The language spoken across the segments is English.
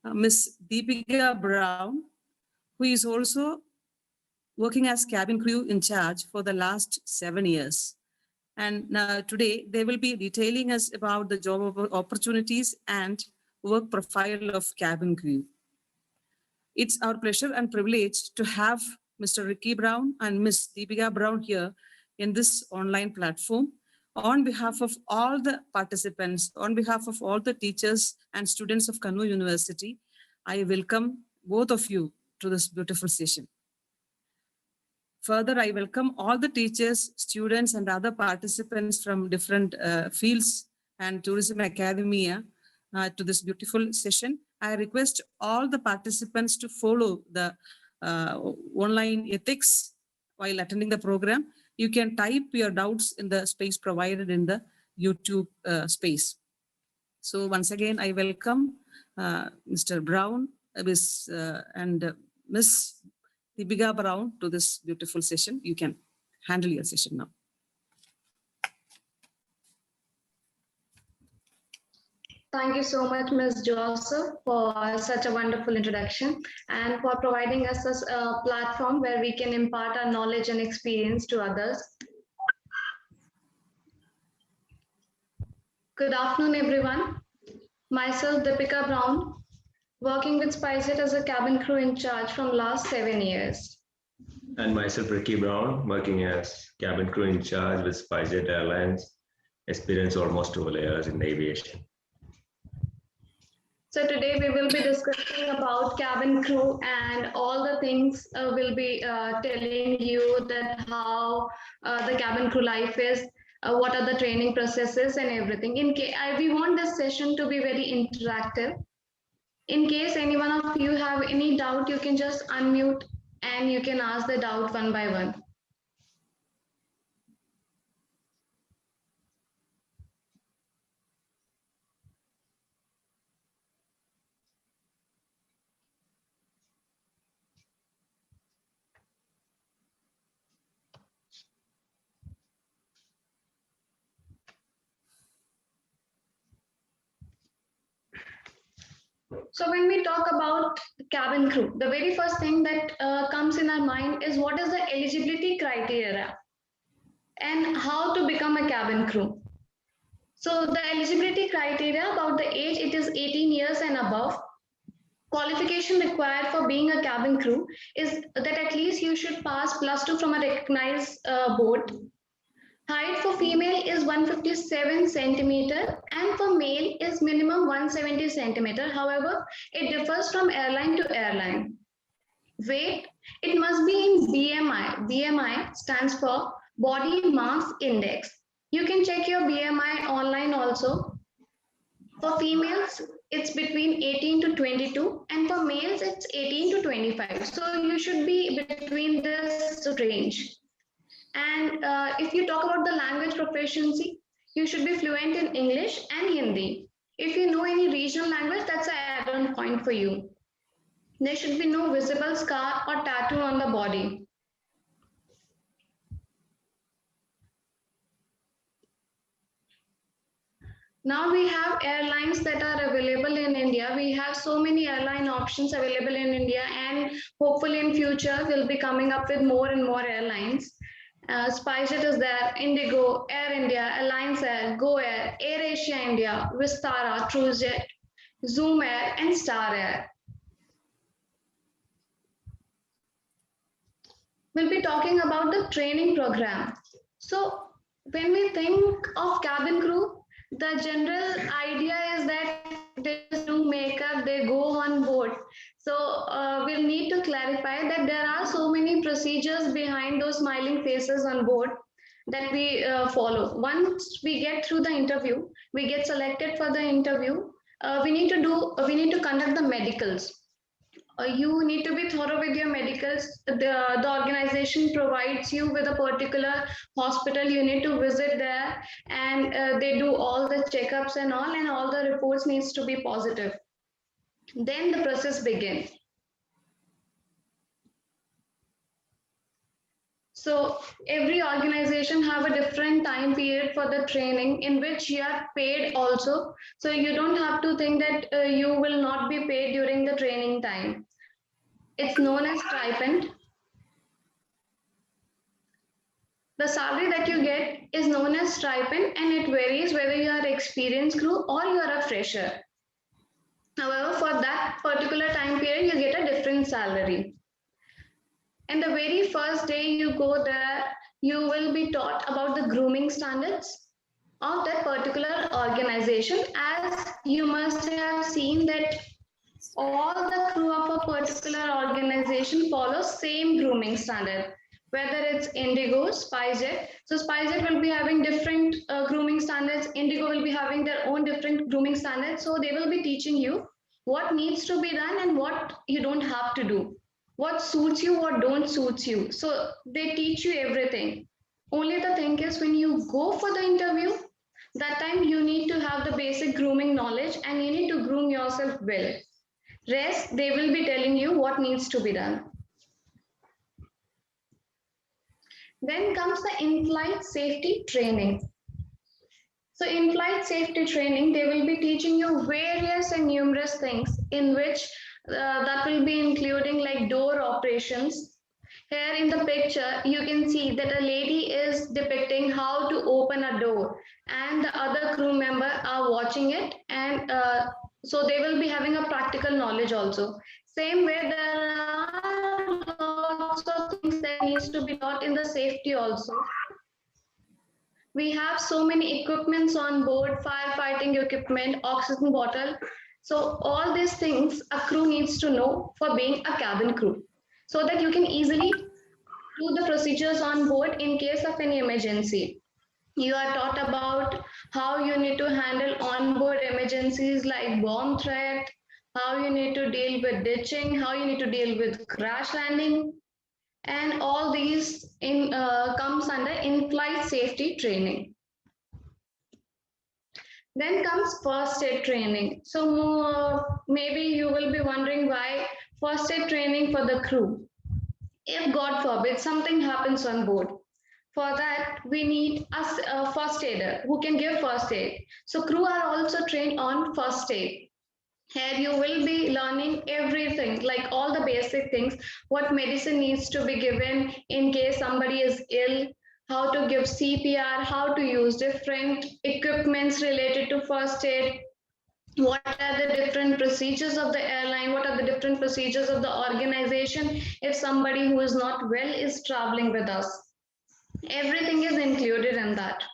Miss Deepika Brown, who is also working as cabin crew in charge for the last 7 years. And today they will be detailing us about the job opportunities and work profile of cabin crew. It's our pleasure and privilege to have Mr. Ricky Brown and Miss Deepika Brown here in this online platform. On behalf of all the participants, on behalf of all the teachers and students of Kannur University, I welcome both of you to this beautiful session. Further, I welcome all the teachers, students, and other participants from different fields and Tourism Academia to this beautiful session. I request all the participants to follow the online ethics while attending the program. You can type your doubts in the space provided in the YouTube space. So once again, I welcome Mr. Brown and Miss Deepika Brown to this beautiful session. You can handle your session now. Thank you so much, Ms. Joseph, for such a wonderful introduction and for providing us a platform where we can impart our knowledge and experience to others. Good afternoon, everyone. Myself, Deepika Brown, working with SpiceJet as a cabin crew in charge from last 7 years. And myself, Ricky Brown, working as cabin crew in charge with SpiceJet Airlines, experience almost 12 years in aviation. So today we will be discussing about cabin crew and all the things we'll be telling you that how the cabin crew life is, what are the training processes and everything. We want this session to be very interactive. In case any one of you have any doubt, you can just unmute and you can ask the doubt one by one. So when we talk about cabin crew, the very first thing that comes in our mind is what is the eligibility criteria and how to become a cabin crew. So the eligibility criteria about the age, it is 18 years and above. Qualification required for being a cabin crew is that at least you should pass +2 from a recognized board. Height for female is 157 centimeter and for male is minimum 170 centimeter. However, it differs from airline to airline. Weight, it must be in BMI. BMI stands for Body Mass Index. You can check your BMI online also. For females, it's between 18 to 22 and for males, it's 18 to 25. So you should be between this range. And if you talk about the language proficiency, you should be fluent in English and Hindi. If you know any regional language, that's an add-on point for you. There should be no visible scar or tattoo on the body. Now we have airlines that are available in India. We have so many airline options available in India, and hopefully in future we'll be coming up with more and more airlines. SpiceJet is there, Indigo, Air India, Alliance Air, Go Air, Air Asia India, Vistara, TrueJet, Zoom Air, and Star Air. We'll be talking about the training program. So when we think of cabin crew, the general idea is that they do makeup, they go on board. So we'll need to clarify that there are so many procedures behind those smiling faces on board that we follow. Once we get through the interview, we get selected for the interview, we need to conduct the medicals. You need to be thorough with your medicals. The organization provides you with a particular hospital. You need to visit there and they do all the checkups and all the reports needs to be positive. Then the process begins. So every organization have a different time period for the training in which you are paid also. So you don't have to think that you will not be paid during the training time. It's known as stipend. The salary that you get is known as stipend, and it varies whether you are experienced crew or you are a fresher. However, for that particular time period, you get a different salary. And the very first day you go there, you will be taught about the grooming standards of that particular organization, as you must have seen that all the crew of a particular organization follow same grooming standard, whether it's Indigo, SpiceJet. So SpiceJet will be having different grooming standards. Indigo will be having their own different grooming standards. So they will be teaching you what needs to be done and what you don't have to do, what suits you, what don't suits you. So they teach you everything. Only the thing is, when you go for the interview, that time you need to have the basic grooming knowledge and you need to groom yourself well. Rest, they will be telling you what needs to be done. Then comes the in-flight safety training. So in-flight safety training, they will be teaching you various and numerous things in which that will be including like door operations. Here in the picture, you can see that a lady is depicting how to open a door and the other crew member are watching it, and so they will be having a practical knowledge also. Same way, there are lots of things that needs to be taught in the safety also. We have so many equipments on board, firefighting equipment, oxygen bottle. So all these things a crew needs to know for being a cabin crew, so that you can easily do the procedures on board in case of any emergency. You are taught about how you need to handle onboard emergencies like bomb threat, how you need to deal with ditching, how you need to deal with crash landing, and all these comes under in-flight safety training. Then comes first aid training. So maybe you will be wondering why first aid training for the crew. If God forbid something happens on board, for that we need a first aider who can give first aid. So crew are also trained on first aid. Here you will be learning everything, like all the basic things, what medicine needs to be given in case somebody is ill, how to give CPR, how to use different equipments related to first aid, what are the different procedures of the airline, what are the different procedures of the organization if somebody who is not well is traveling with us. Everything is included in that.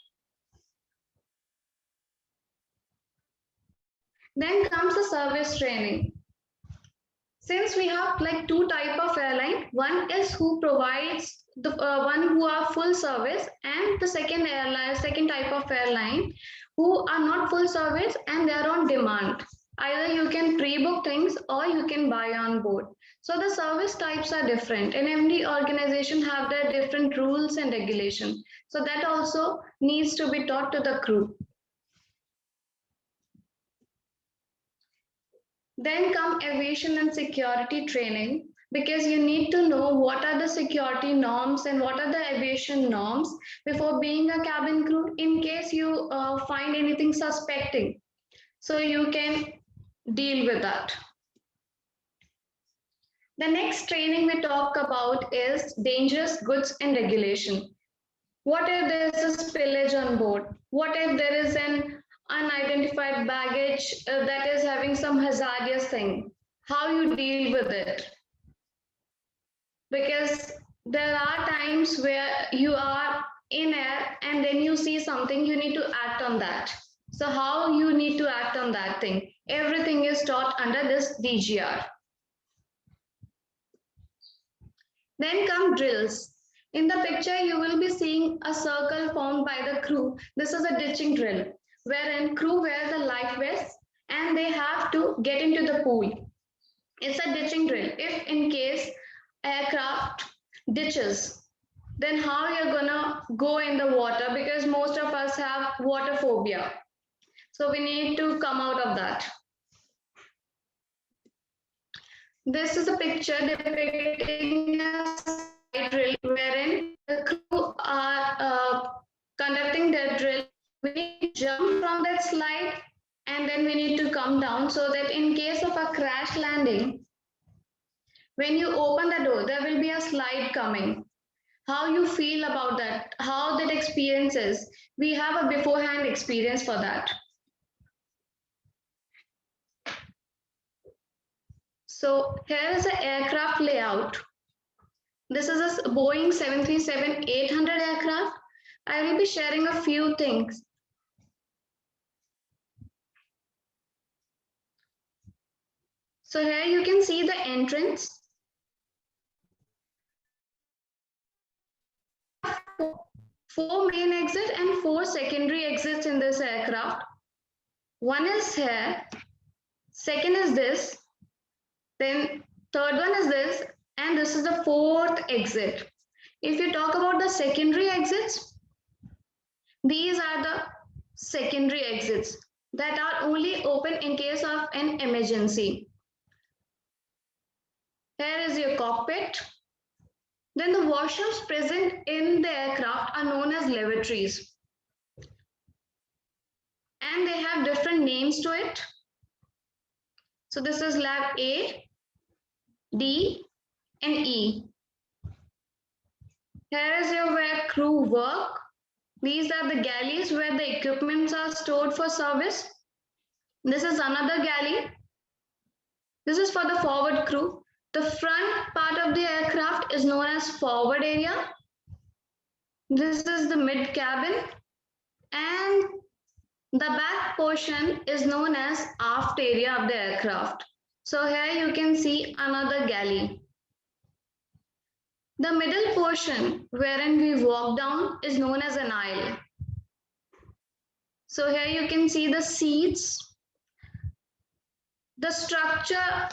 Then comes the service training. Since we have like two type of airline, one is who provides the one who are full service, and the second type of airline who are not full service and they are on demand. Either you can pre-book things or you can buy on board. So the service types are different, and every organization have their different rules and regulation. So that also needs to be taught to the crew. Then come aviation and security training, because you need to know what are the security norms and what are the aviation norms before being a cabin crew in case you find anything suspecting. So you can deal with that. The next training we talk about is dangerous goods and regulation. What if there is a spillage on board? What if there is an unidentified baggage that is having some hazardous thing? How you deal with it? Because there are times where you are in air and then you see something, you need to act on that. So how you need to act on that thing? Everything is taught under this DGR. Then come drills. In the picture, you will be seeing a circle formed by the crew. This is a ditching drill, wherein crew wear the life vests and they have to get into the pool. It's a ditching drill. If in case aircraft ditches, then how you're gonna go in the water, because most of us have water phobia. So we need to come out of that. This is a picture depicting a side drill wherein the slide and then we need to come down so that in case of a crash landing, when you open the door, there will be a slide coming. How you feel about that, how that experience is. We have a beforehand experience for that. So here is the aircraft layout. This is a Boeing 737-800 aircraft. I will be sharing a few things. So here you can see the entrance. Four main exits and 4 secondary exits in this aircraft. One is here, second is this, then third one is this, and this is the 4th exit. If you talk about the secondary exits, these are the secondary exits that are only open in case of an emergency. Here is your cockpit. Then the washrooms present in the aircraft are known as lavatories. And they have different names to it. So this is lab A, D, and E. Here is where crew work. These are the galleys where the equipments are stored for service. This is another galley. This is for the forward crew. The front part of the aircraft is known as forward area. This is the mid cabin. And the back portion is known as aft area of the aircraft. So here you can see another galley. The middle portion wherein we walk down is known as an aisle. So here you can see the seats. The structure,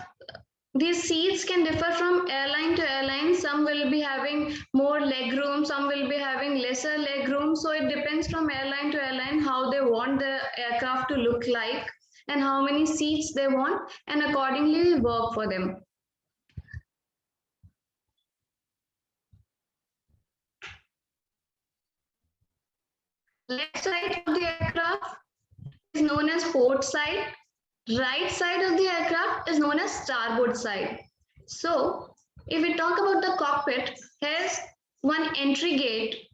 these seats can differ from airline to airline. Some will be having more leg room, some will be having lesser leg room. So it depends from airline to airline how they want the aircraft to look like and how many seats they want, and accordingly we work for them. Left side of the aircraft is known as port side. Right side of the aircraft is known as starboard side. So if we talk about the cockpit, here's one entry gate.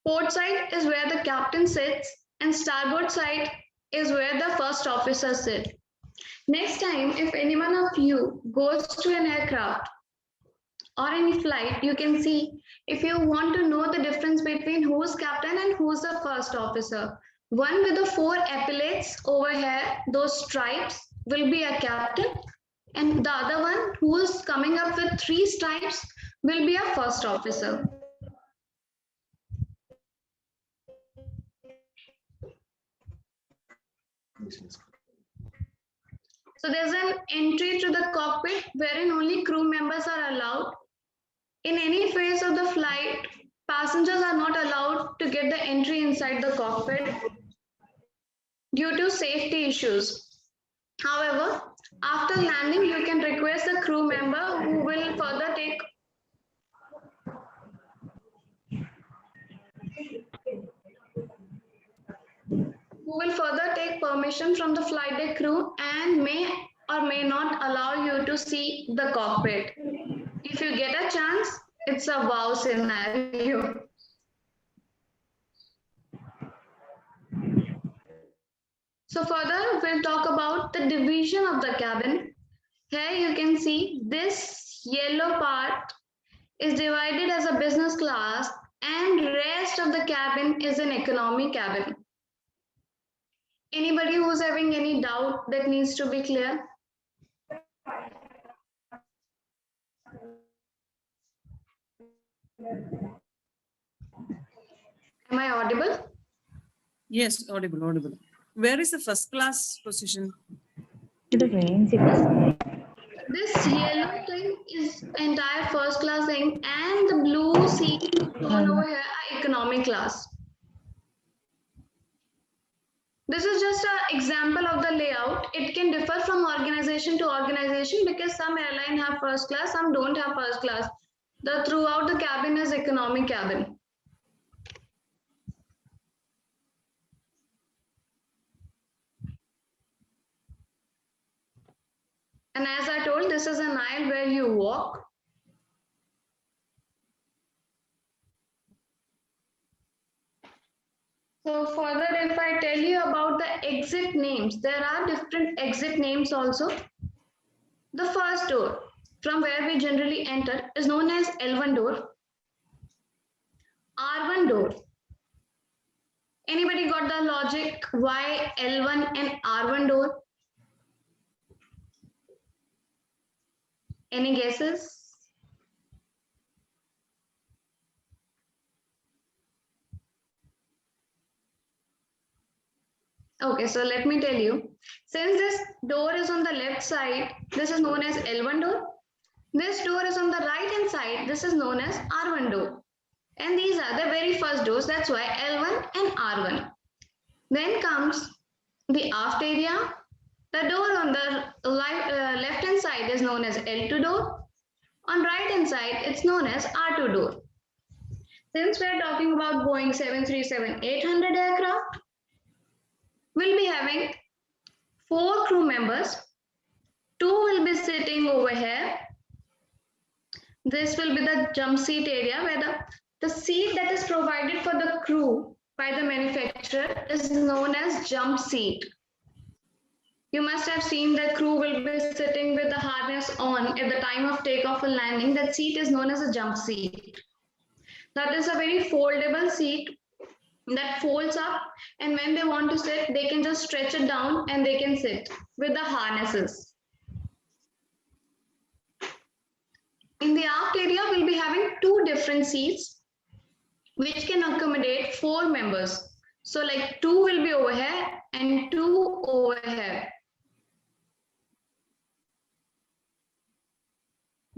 Port side is where the captain sits and starboard side is where the first officer sits. Next time, if any one of you goes to an aircraft or any flight, you can see if you want to know the difference between who's captain and who's the first officer. One with the 4 epaulets over here, those stripes, will be a captain, and the other one who's coming up with 3 stripes will be a first officer. So there's an entry to the cockpit wherein only crew members are allowed. In any phase of the flight, passengers are not allowed to get the entry inside the cockpit due to safety issues. However, after landing, you can request the crew member who will further take permission from the flight deck crew and may or may not allow you to see the cockpit. If you get a chance, it's a wow scenario. So further, we'll talk about the division of the cabin. Here you can see this yellow part is divided as a business class and rest of the cabin is an economy cabin. Anybody who's having any doubt that needs to be clear? Am I audible? Yes, audible, audible. Where is the first class position? This yellow thing is entire first class thing, and the blue seat shown over here are economy class. This is just an example of the layout. It can differ from organization to organization because some airline have first class, some don't have first class. The throughout the cabin is economy cabin. And as I told, this is an aisle where you walk. So further, if I tell you about the exit names, there are different exit names also. The first door from where we generally enter is known as L1 door, R1 door. Anybody got the logic why L1 and R1 door? Any guesses? Okay, so let me tell you. Since this door is on the left side, this is known as L1 door. This door is on the right hand side, this is known as R1 door. And these are the very first doors, that's why L1 and R1. Then comes the aft area. The door on the left hand side is known as L2 door. On right hand side, it's known as R2 door. Since we are talking about Boeing 737-800 aircraft, we'll be having 4 crew members. 2 will be sitting over here. This will be the jump seat area where the seat that is provided for the crew by the manufacturer is known as jump seat. You must have seen that crew will be sitting with the harness on at the time of takeoff and landing. That seat is known as a jump seat. That is a very foldable seat that folds up, and when they want to sit, they can just stretch it down and they can sit with the harnesses. In the aft area, we'll be having 2 different seats which can accommodate 4 members. So like 2 will be over here and 2 over here.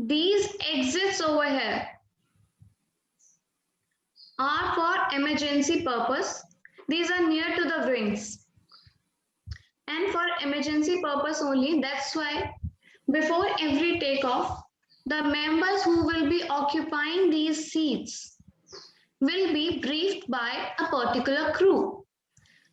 These exits over here are for emergency purpose. These are near to the wings. And for emergency purpose only, that's why before every takeoff, the members who will be occupying these seats will be briefed by a particular crew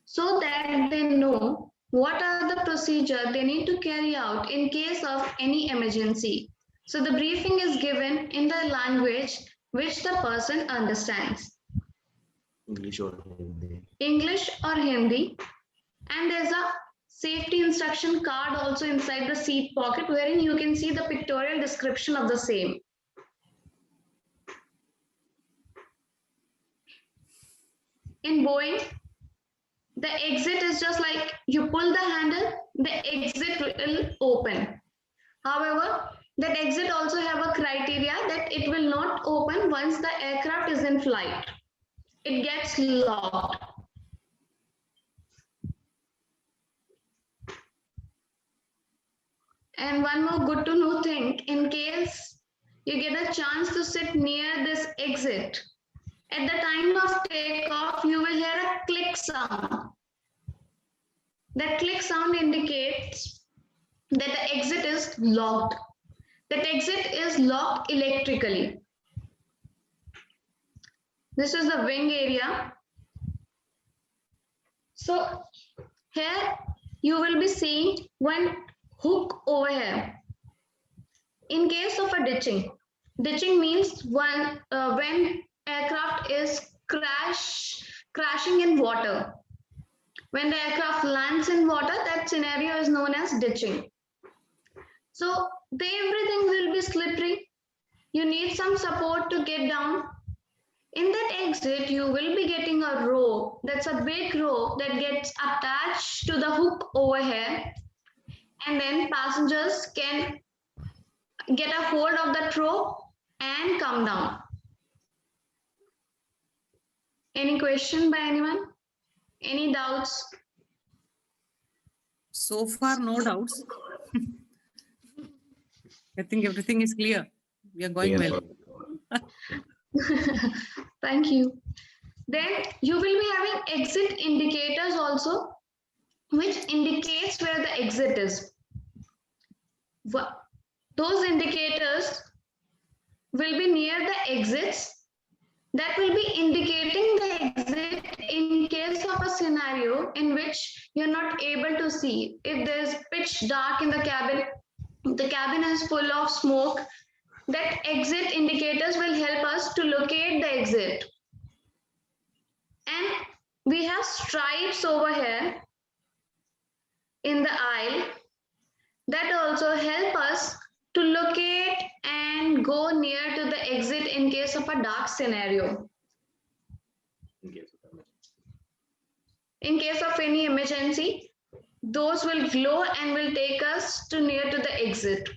so that they know what are the procedures they need to carry out in case of any emergency. So the briefing is given in the language which the person understands. English or Hindi. English or Hindi. And there's a safety instruction card also inside the seat pocket wherein you can see the pictorial description of the same. In Boeing, the exit is just like you pull the handle, the exit will open. However, that exit also have a criteria that it will not open once the aircraft is in flight. It gets locked. And one more good to know thing, in case you get a chance to sit near this exit, at the time of takeoff, you will hear a click sound. That click sound indicates that the exit is locked. That exit is locked electrically. This is the wing area. So here you will be seeing one hook over here. In case of a ditching, ditching means when aircraft is crashing in water. When the aircraft lands in water, that scenario is known as ditching. So everything will be slippery. You need some support to get down. In that exit, you will be getting a rope. That's a big rope that gets attached to the hook over here. And then passengers can get a hold of that rope and come down. Any question by anyone? Any doubts? So far, no doubts. I think everything is clear. We are going well. Thank you. Then you will be having exit indicators also, which indicates where the exit is. Those indicators will be near the exits. That will be indicating the exit in case of a scenario in which you're not able to see. If there's pitch dark in the cabin, the cabin is full of smoke, that exit indicators will help us to locate the exit. And we have stripes over here in the aisle that also help us to locate and go near to the exit in case of a dark scenario. In case of any emergency, those will glow and will take us to near to the exit.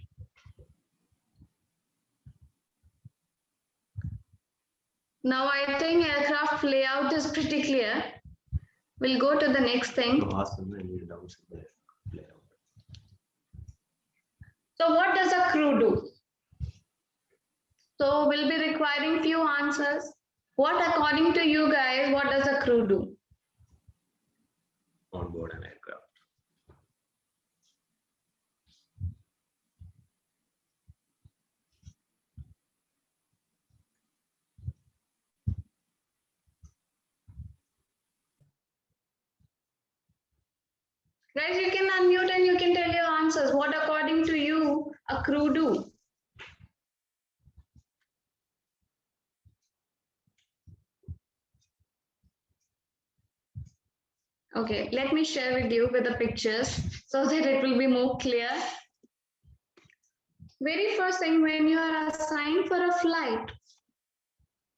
Now I think aircraft layout is pretty clear. We'll go to the next thing. So what does a crew do? So we'll be requiring few answers. What according to you guys, what does a crew do? On board an aircraft. Guys, you can unmute and you can tell your answers. What according to you a crew do? Okay, let me share with you with the pictures so that it will be more clear. Very first thing, when you are assigned for a flight,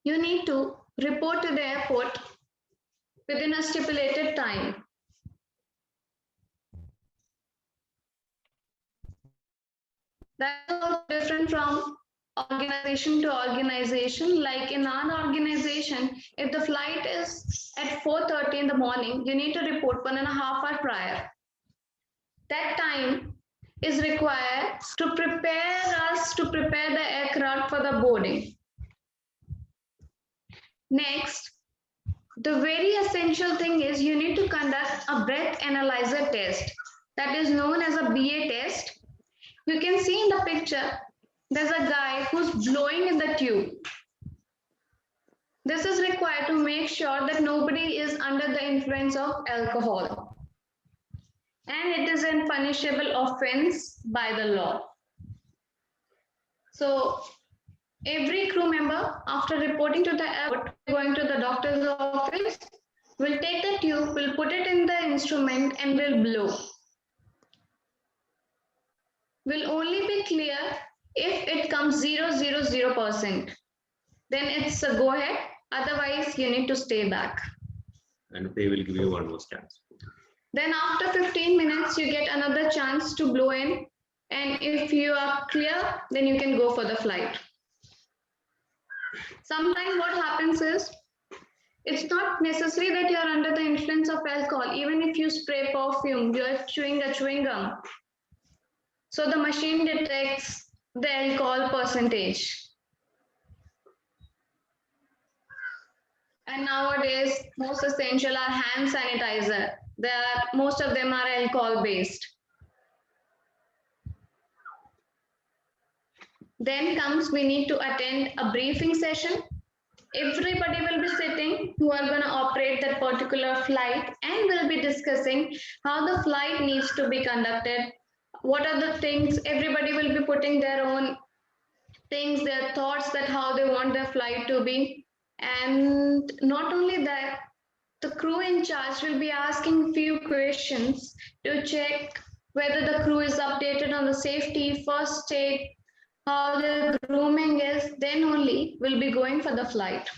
you need to report to the airport within a stipulated time. That's also different from organization to organization. Like in our organization, if the flight is at 4:30 in the morning, you need to report 1.5 hours prior. That time is required to prepare the aircraft for the boarding. Next, the very essential thing is you need to conduct a breath analyzer test that is known as a BA test. You can see in the picture, there's a guy who's blowing in the tube. This is required to make sure that nobody is under the influence of alcohol. And it is a punishable offense by the law. So every crew member, after reporting to the airport, going to the doctor's office, will take the tube, will put it in the instrument and will blow. Will only be clear if it comes 000%. Then it's a go ahead. Otherwise, you need to stay back. And they will give you one more chance. Then after 15 minutes, you get another chance to blow in. And if you are clear, then you can go for the flight. Sometimes what happens is, it's not necessary that you are under the influence of alcohol. Even if you spray perfume, you are chewing a chewing gum. So the machine detects the alcohol percentage. And nowadays, most essential are hand sanitizer. Most of them are alcohol based. Then comes, we need to attend a briefing session. Everybody will be sitting who are going to operate that particular flight and will be discussing how the flight needs to be conducted. What are the things, everybody will be putting their own things, their thoughts that how they want their flight to be. And not only that, the crew in charge will be asking few questions to check whether the crew is updated on the safety, first aid, how the grooming is, then only will be going for the flight.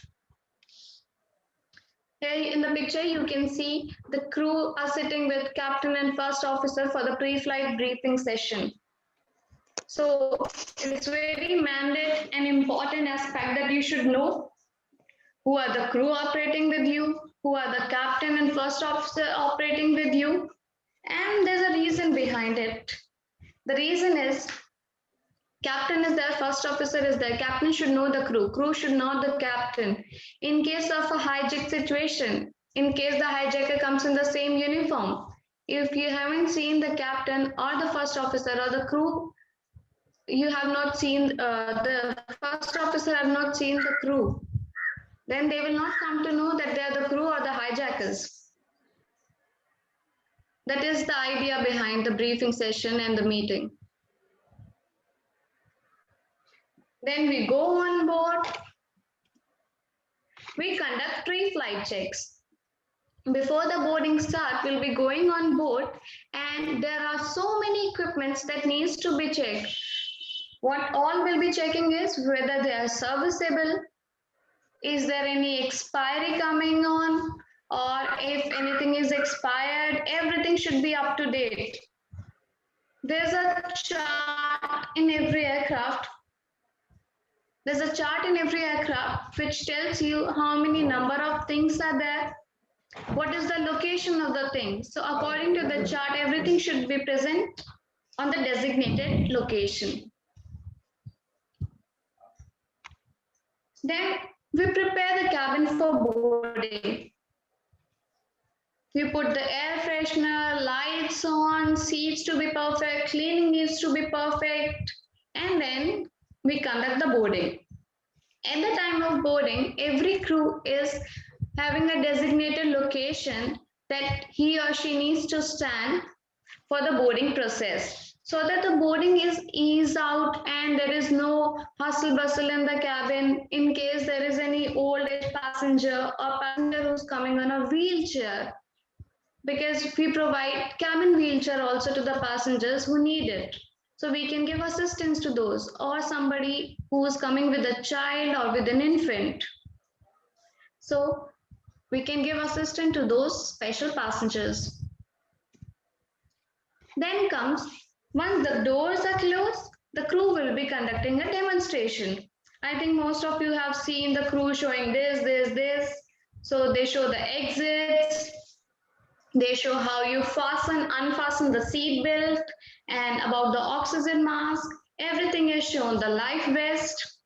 Here in the picture, you can see the crew are sitting with captain and first officer for the pre-flight briefing session. So it's very mandate and important aspect that you should know who are the crew operating with you, who are the captain and first officer operating with you. And there's a reason behind it. The reason is captain is there, first officer is there. Captain should know the crew. Crew should know the captain. In case of a hijack situation, in case the hijacker comes in the same uniform, if you haven't seen the captain or the first officer or the crew, you have not seen the first officer have not seen the crew, then they will not come to know that they are the crew or the hijackers. That is the idea behind the briefing session and the meeting. Then we go on board. We conduct pre-flight checks. Before the boarding start, we'll be going on board, and there are so many equipments that needs to be checked. What all we'll be checking is whether they are serviceable, is there any expiry coming on, or if anything is expired, everything should be up to date. There's a chart in every aircraft. There's a chart in every aircraft which tells you how many number of things are there, what is the location of the thing. So according to the chart, everything should be present on the designated location. Then we prepare the cabin for boarding. We put the air freshener, lights on, seats to be perfect, cleaning needs to be perfect, and then we conduct the boarding. At the time of boarding, every crew is having a designated location that he or she needs to stand for the boarding process, so that the boarding is eased out and there is no hustle bustle in the cabin in case there is any old age passenger or passenger who's coming on a wheelchair, because we provide cabin wheelchair also to the passengers who need it. So we can give assistance to those, or somebody who is coming with a child or with an infant. So we can give assistance to those special passengers. Then comes, once the doors are closed, the crew will be conducting a demonstration. I think most of you have seen the crew showing this. So they show the exits, they show how you fasten, unfasten the seat belt, and about the oxygen mask. Everything is shown, the life vest.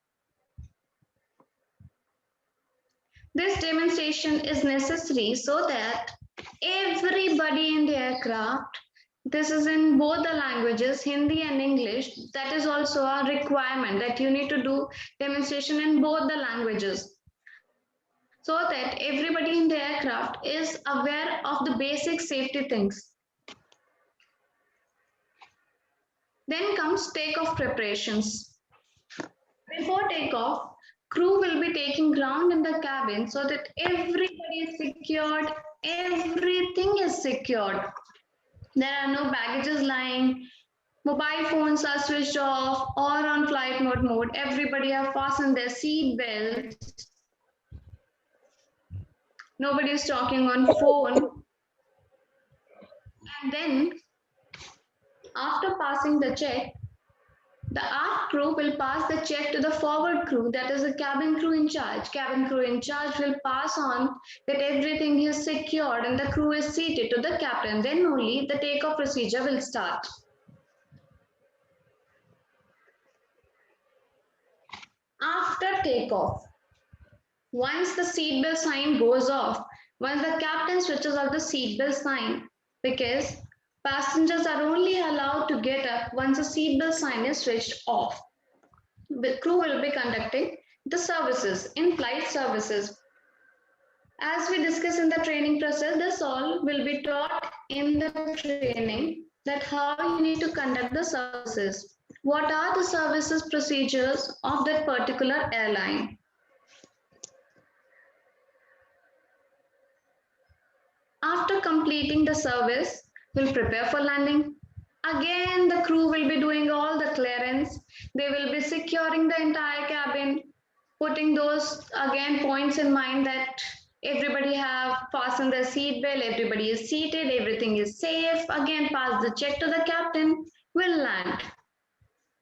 This demonstration is necessary so that everybody in the aircraft, this is in both the languages, Hindi and English, that is also a requirement that you need to do demonstration in both the languages, so that everybody in the aircraft is aware of the basic safety things. Then comes takeoff preparations. Before takeoff, crew will be taking ground in the cabin so that everybody is secured, everything is secured. There are no baggages lying, mobile phones are switched off or on flight mode. Everybody have fastened their seat belts. Nobody is talking on phone. And then after passing the check, the aft crew will pass the check to the forward crew, that is the cabin crew in charge. Cabin crew in charge will pass on that everything is secured and the crew is seated to the captain. Then only the takeoff procedure will start. After takeoff, once the seatbelt sign goes off, once the captain switches off the seatbelt sign, because passengers are only allowed to get up once the seatbelt sign is switched off. The crew will be conducting the services, in-flight services. As we discuss in the training process, this all will be taught in the training, that how you need to conduct the services. What are the services procedures of that particular airline? After completing the service, we'll prepare for landing. Again, the crew will be doing all the clearance. They will be securing the entire cabin, putting those again points in mind that everybody have fastened their seat belt, everybody is seated, everything is safe. Again, pass the check to the captain, will land.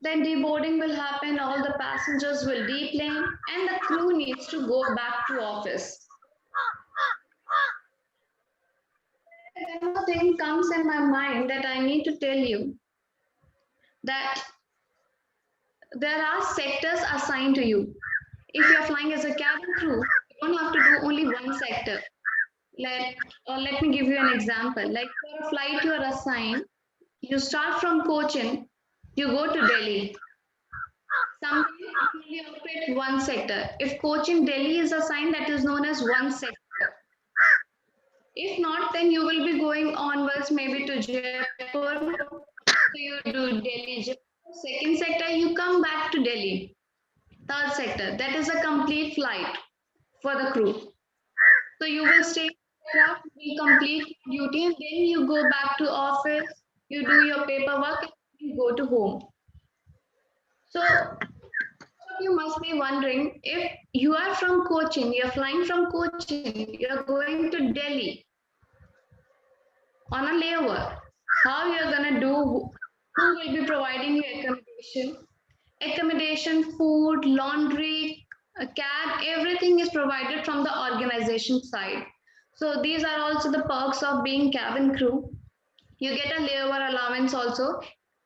Then deboarding will happen, all the passengers will deplane, and the crew needs to go back to office. One more thing comes in my mind that I need to tell you, that there are sectors assigned to you. If you are flying as a cabin crew, you don't have to do only one sector. Let me give you an example. Like for a flight you are assigned, you start from Cochin, you go to Delhi. Sometimes you only operate one sector. If Cochin Delhi is assigned, that is known as one sector. If not, then you will be going onwards maybe to Jaipur. So you do Delhi, Jaipur. Second sector, you come back to Delhi. Third sector, that is a complete flight for the crew. So you will stay in the aircraft, you complete your duty, and then you go back to office, you do your paperwork, and you go to home. So you must be wondering, if you are from Cochin, you're flying from Cochin, you're going to Delhi on a layover. How you're gonna do? Who will be providing you accommodation? Accommodation, food, laundry, a cab, everything is provided from the organization side. So these are also the perks of being cabin crew. You get a layover allowance also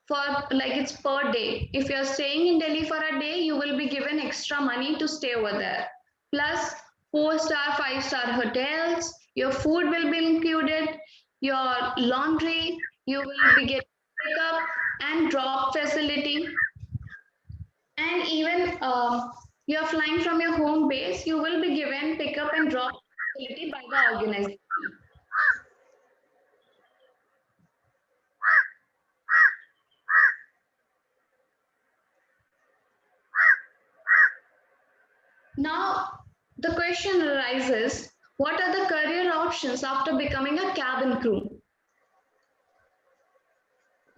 for, like, it's per day. If you're staying in Delhi for a day, you will be given extra money to stay over there. Plus 4-star, 5-star hotels, your food will be included, your laundry, you will be getting pickup and drop facility. And even you're flying from your home base, you will be given pickup and drop facility by the organization. Now, the question arises, what are the career options after becoming a cabin crew?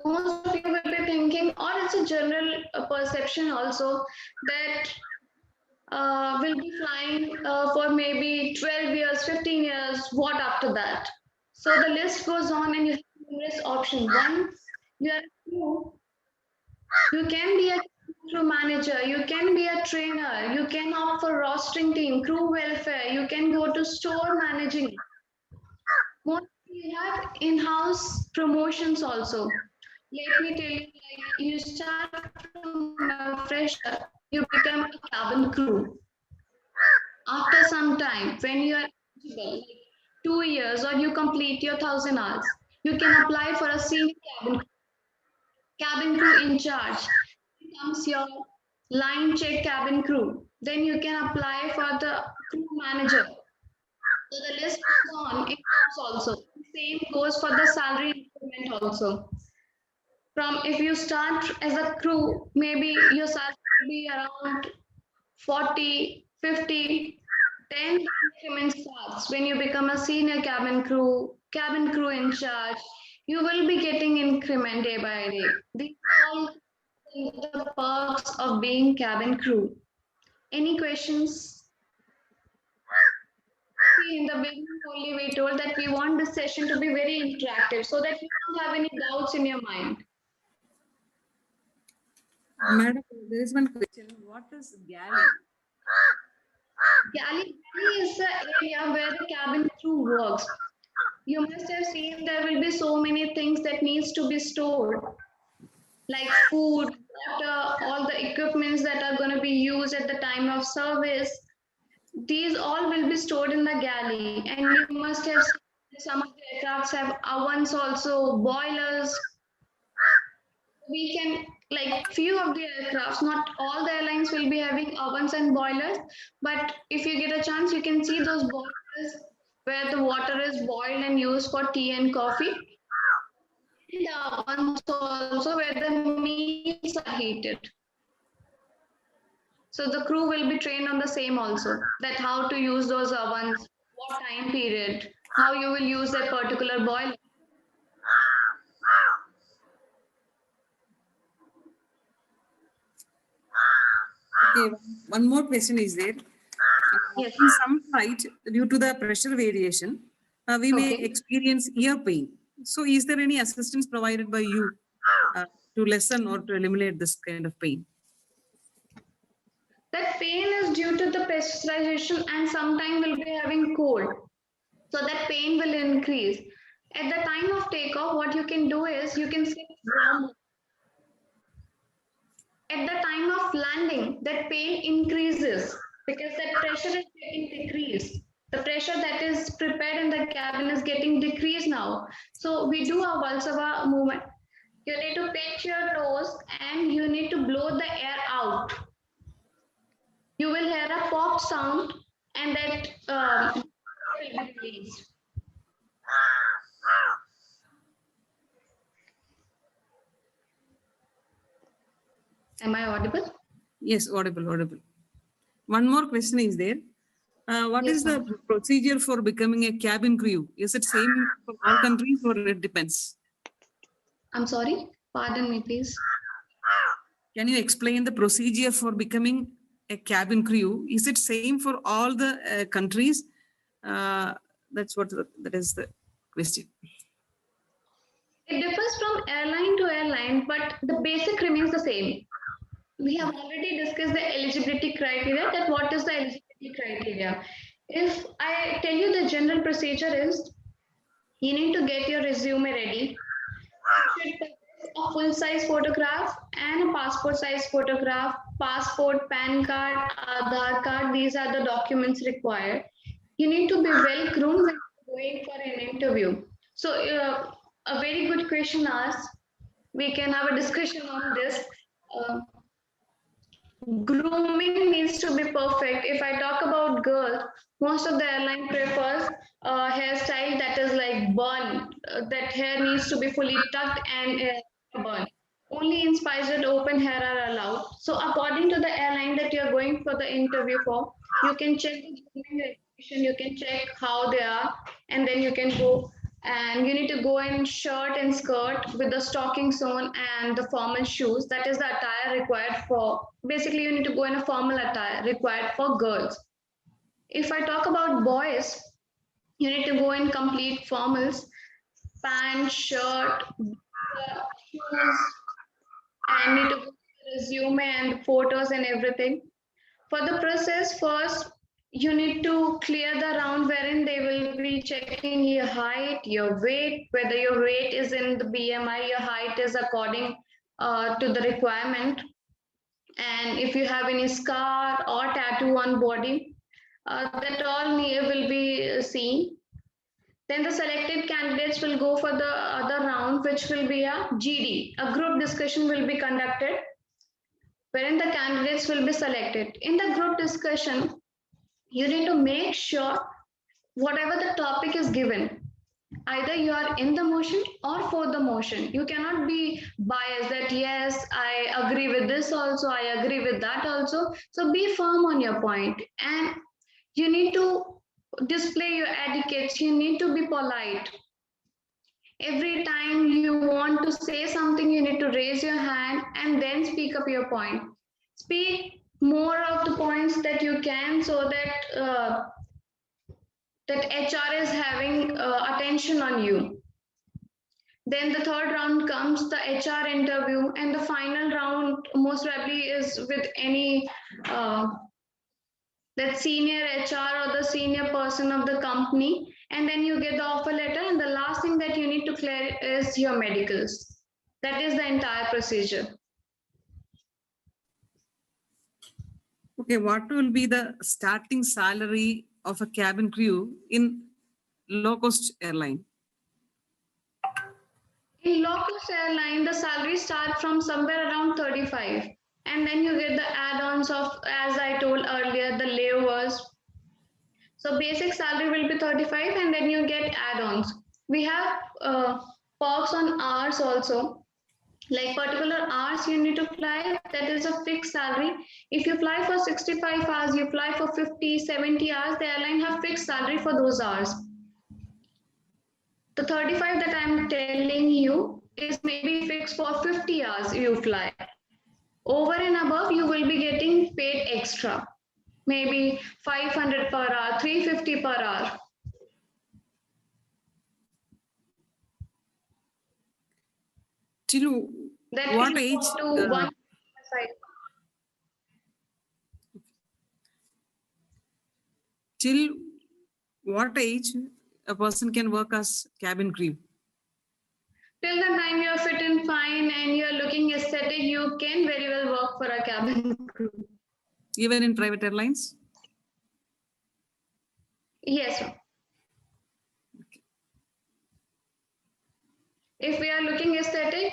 Most of you will be thinking, or it's a general perception also, that we'll be flying for maybe 12 years, 15 years, what after that? So the list goes on and you have numerous options. Once you are crew, you can be a crew manager, you can be a trainer, you can opt for rostering team, crew welfare, you can go to store managing. Mostly you have in-house promotions also. Let me tell you, like, you start from a fresher, you become a cabin crew. After some time, when you are eligible, like 2 years, or you complete your 1,000 hours, you can apply for a senior cabin crew in charge. Becomes your line check cabin crew. Then you can apply for the crew manager. So the list goes on. It goes also. Same goes for the salary increment also. From, if you start as a crew, maybe your salary will be around 40, 50, 10 increment starts. When you become a senior cabin crew in charge, you will be getting increment day by day. These are all the perks of being cabin crew. Any questions? See, in the beginning only we told that we want this session to be very interactive so that you don't have any doubts in your mind. Madam, there is one question. What is galley? Galley is the area where the cabin crew works. You must have seen there will be so many things that needs to be stored, like food, water, all the equipments that are going to be used at the time of service. These all will be stored in the galley, and you must have seen some of the aircrafts have ovens also, boilers. We can, like, few of the aircrafts, not all the airlines will be having ovens and boilers, but if you get a chance, you can see those boilers where the water is boiled and used for tea and coffee. And the ovens also where the meals are heated. So the crew will be trained on the same also, that how to use those ovens, what time period, how you will use that particular boiler. Okay, one more question is there. Yes. In some flight, due to the pressure variation, we may Okay. experience ear pain. So is there any assistance provided by you to lessen or to eliminate this kind of pain? That pain is due to the pressurization, and sometimes we'll be having cold. So that pain will increase. At the time of takeoff, what you can do is you can sit warm. At the time of landing, that pain increases because that pressure is getting decreased. The pressure that is prepared in the cabin is getting decreased now. So we do a Valsava movement. You need to pinch your nose and you need to blow the air out. You will hear a pop sound, and that will be released. Am I audible? Yes, audible. one more question is there. What Yes, is the procedure for becoming a cabin crew? Is it same for all countries or it depends? I'm sorry. Pardon me, please. Can you explain the procedure for becoming a cabin crew? Is it same for all the countries? That's what that is the question. It differs from airline to airline, but the basic remains the same. We have already discussed the eligibility criteria, that what is the eligibility criteria. If I tell you the general procedure is, you need to get your resume ready. You should possess a full-size photograph and a passport-size photograph, passport, PAN card, Aadhaar card. These are the documents required. You need to be well groomed when going for an interview. So, a very good question asked. We can have a discussion on this. Uh, Grooming needs to be perfect. If I talk about girls, most of the airline prefers a hairstyle that is like bun. That hair needs to be fully tucked and bun. Only in SpiceJet open hair are allowed. So according to the airline that you're going for the interview for, you can check the grooming regulation, you can check how they are, and then you can go, and you need to go in shirt and skirt with the stockings on and the formal shoes. That is the attire required for, basically you need to go in a formal attire required for girls. If I talk about boys, you need to go in complete formals, pants, shirt, shoes, and need to go with the resume and photos and everything. For the process, first you need to clear the round wherein they will be checking your height, your weight, whether your weight is in the BMI, your height is according to the requirement, and if you have any scar or tattoo on body, that all will be seen. Then the selected candidates will go for the other round, which will be a GD. A group discussion will be conducted wherein the candidates will be selected. In the group discussion, you need to make sure whatever the topic is given, either you are in the motion or for the motion. You cannot be biased that yes, I agree with this also, I agree with that also. So be firm on your point, and you need to display your etiquette. You need to be polite. Every time you want to say something, you need to raise your hand and then speak up your point. Speak more of the points that you can, so that that HR is having attention on you. Then the third round comes the HR interview, and the final round most probably is with any that senior HR or the senior person of the company, and then you get the offer letter, and the last thing that you need to clear is your medicals. That is the entire procedure. Okay, what will be the starting salary of a cabin crew in low-cost airline? In low-cost airline, the salary starts from somewhere around 35, and then you get the add-ons of, as I told earlier, the layovers. So basic salary will be 35, and then you get add-ons. We have perks on hours also. Like particular hours you need to fly, that is a fixed salary. If you fly for 65 hours, you fly for 50, 70 hours, the airline have fixed salary for those hours. The 35 that I'm telling you is maybe fixed for 50 hours you fly. Over and above, you will be getting paid extra. Maybe 500 per hour, 350 per hour. Till That what can age? go to one side. Till what age a person can work as cabin crew? Till the time you're fit and fine and you're looking aesthetic, you can very well work for a cabin crew. Even in private airlines? Yes, sir. If we are looking aesthetic,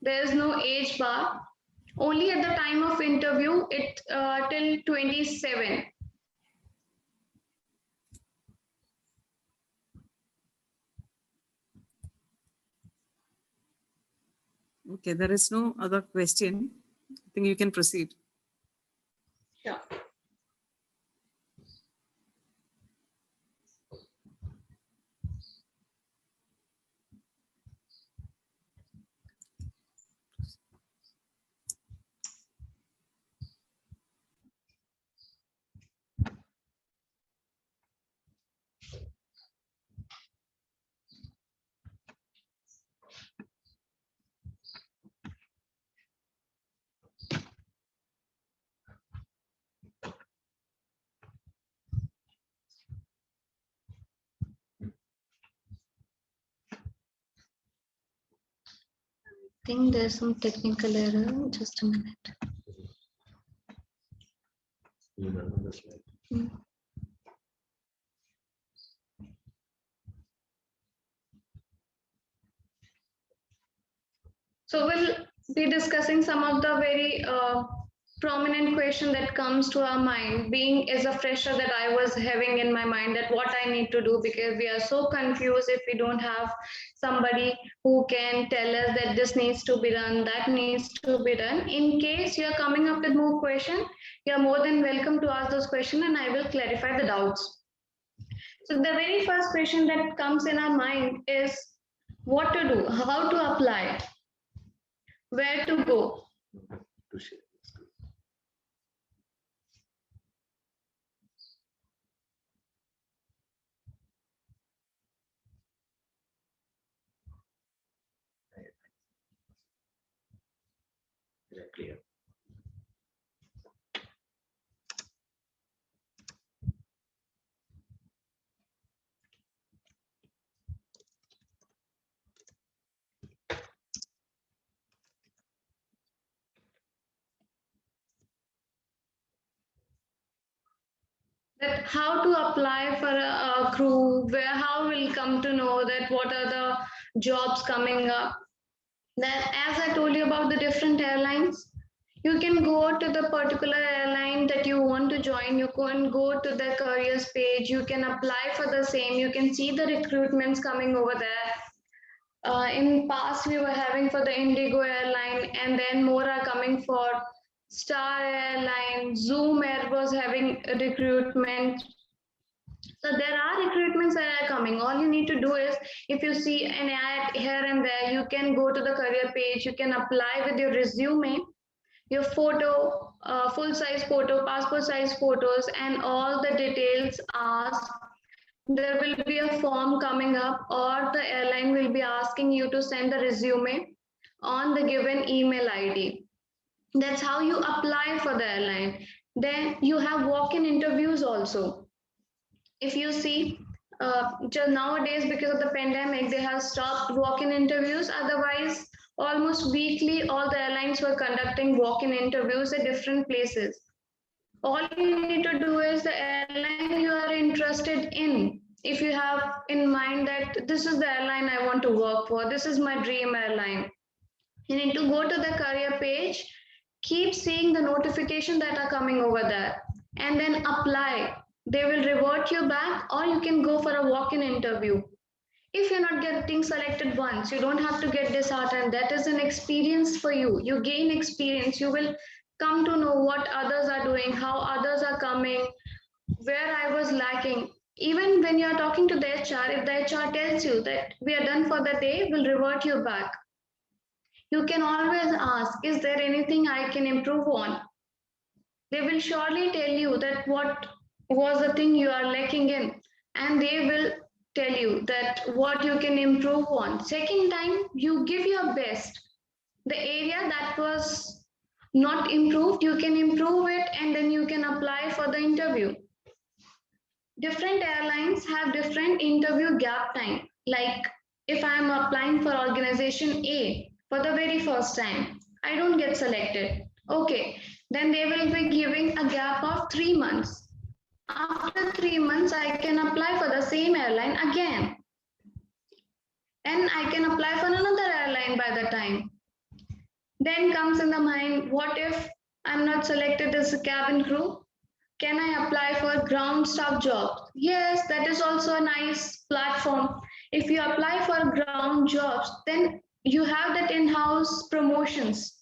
there is no age bar. Only at the time of interview, it till 27. Okay, there is no other question. I think you can proceed. Sure. think there's some technical error. Just a minute. You remember the slide? Hmm. So we'll be discussing some of the very prominent question that comes to our mind, being as a fresher that I was having in my mind that what I need to do, because we are so confused if we don't have somebody who can tell us that this needs to be done, that needs to be done. In case you're coming up with more question, you're more than welcome to ask those questions and I will clarify the doubts. So the very first question that comes in our mind is what to do, how to apply, where to go. To share the screen. Directly here. That how to apply for a crew, where how we'll come to know that what are the jobs coming up. Then as I told you about the different airlines, you can go to the particular airline that you want to join, you can go to the careers page, you can apply for the same, you can see the recruitments coming over there. In past we were having for the Indigo airline and then more are coming for Star Airline, Zoom Air was having a recruitment. So there are recruitments that are coming. All you need to do is if you see an ad here and there, you can go to the career page, you can apply with your resume, your photo, full size photo, passport size photos, and all the details asked. There will be a form coming up, or the airline will be asking you to send the resume on the given email ID. That's how you apply for the airline. Then you have walk-in interviews also. If you see, just nowadays because of the pandemic, they have stopped walk-in interviews. Otherwise, almost weekly, all the airlines were conducting walk-in interviews at different places. All you need to do is the airline you are interested in. If you have in mind that this is the airline I want to work for, this is my dream airline, you need to go to the career page, keep seeing the notification that are coming over there, and then apply. They will revert you back, or you can go for a walk-in interview. If you're not getting selected once, you don't have to get disheartened. That is an experience for you. You gain experience. You will come to know what others are doing, how others are coming, where I was lacking. Even when you're talking to the HR, if the HR tells you that we are done for the day, we'll revert you back. You can always ask, is there anything I can improve on? They will surely tell you that what was the thing you are lacking in, and they will tell you that what you can improve on. Second time, you give your best. The area that was not improved, you can improve it, and then you can apply for the interview. Different airlines have different interview gap time. Like if I'm applying for organization A for the very first time, I don't get selected. Okay, then they will be giving a gap of 3 months. After 3 months, I can apply for the same airline again. And I can apply for another airline by the time. Then comes in the mind, what if I'm not selected as a cabin crew? Can I apply for ground staff jobs? Yes, that is also a nice platform. If you apply for ground jobs, then you have that in-house promotions.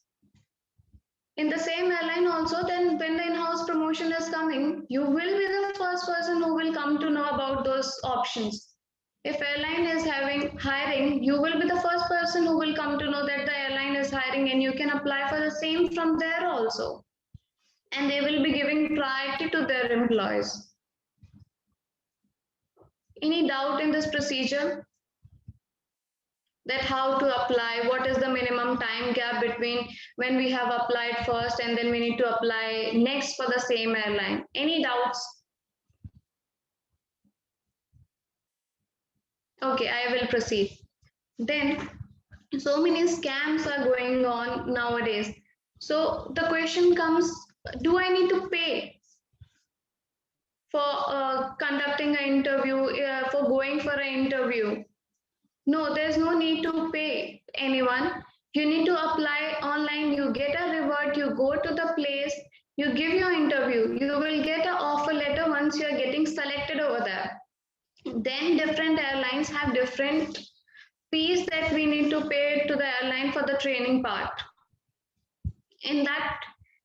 In the same airline also, then when the in-house promotion is coming, you will be the first person who will come to know about those options. If airline is having hiring, you will be the first person who will come to know that the airline is hiring and you can apply for the same from there also. And they will be giving priority to their employees. Any doubt in this procedure? That how to apply, what is the minimum time gap between when we have applied first and then we need to apply next for the same airline? Any doubts? Okay, I will proceed. Then So many scams are going on nowadays. So the question comes, do I need to pay for conducting an interview, for going for an interview? No, there's no need to pay anyone. You need to apply online, you get a reward, you go to the place, you give your interview, you will get an offer letter once you are getting selected over there. Then different airlines have different fees that we need to pay to the airline for the training part. In that,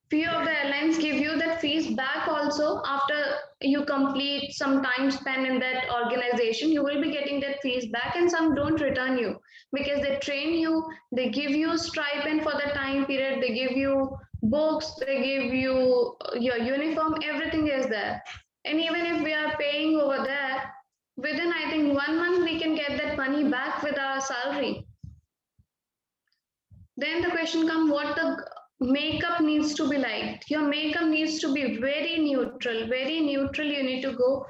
few of the airlines give you that fees back also after you complete some time spent in that organization. You will be getting that fees back, and some don't return you because they train you, they give you stipend for the time period, they give you books, they give you your uniform, everything is there. And even if we are paying over there, within I think 1 month we can get that money back with our salary. Then the question comes, what the makeup needs to be like. Your makeup needs to be very neutral, very neutral. You need to go.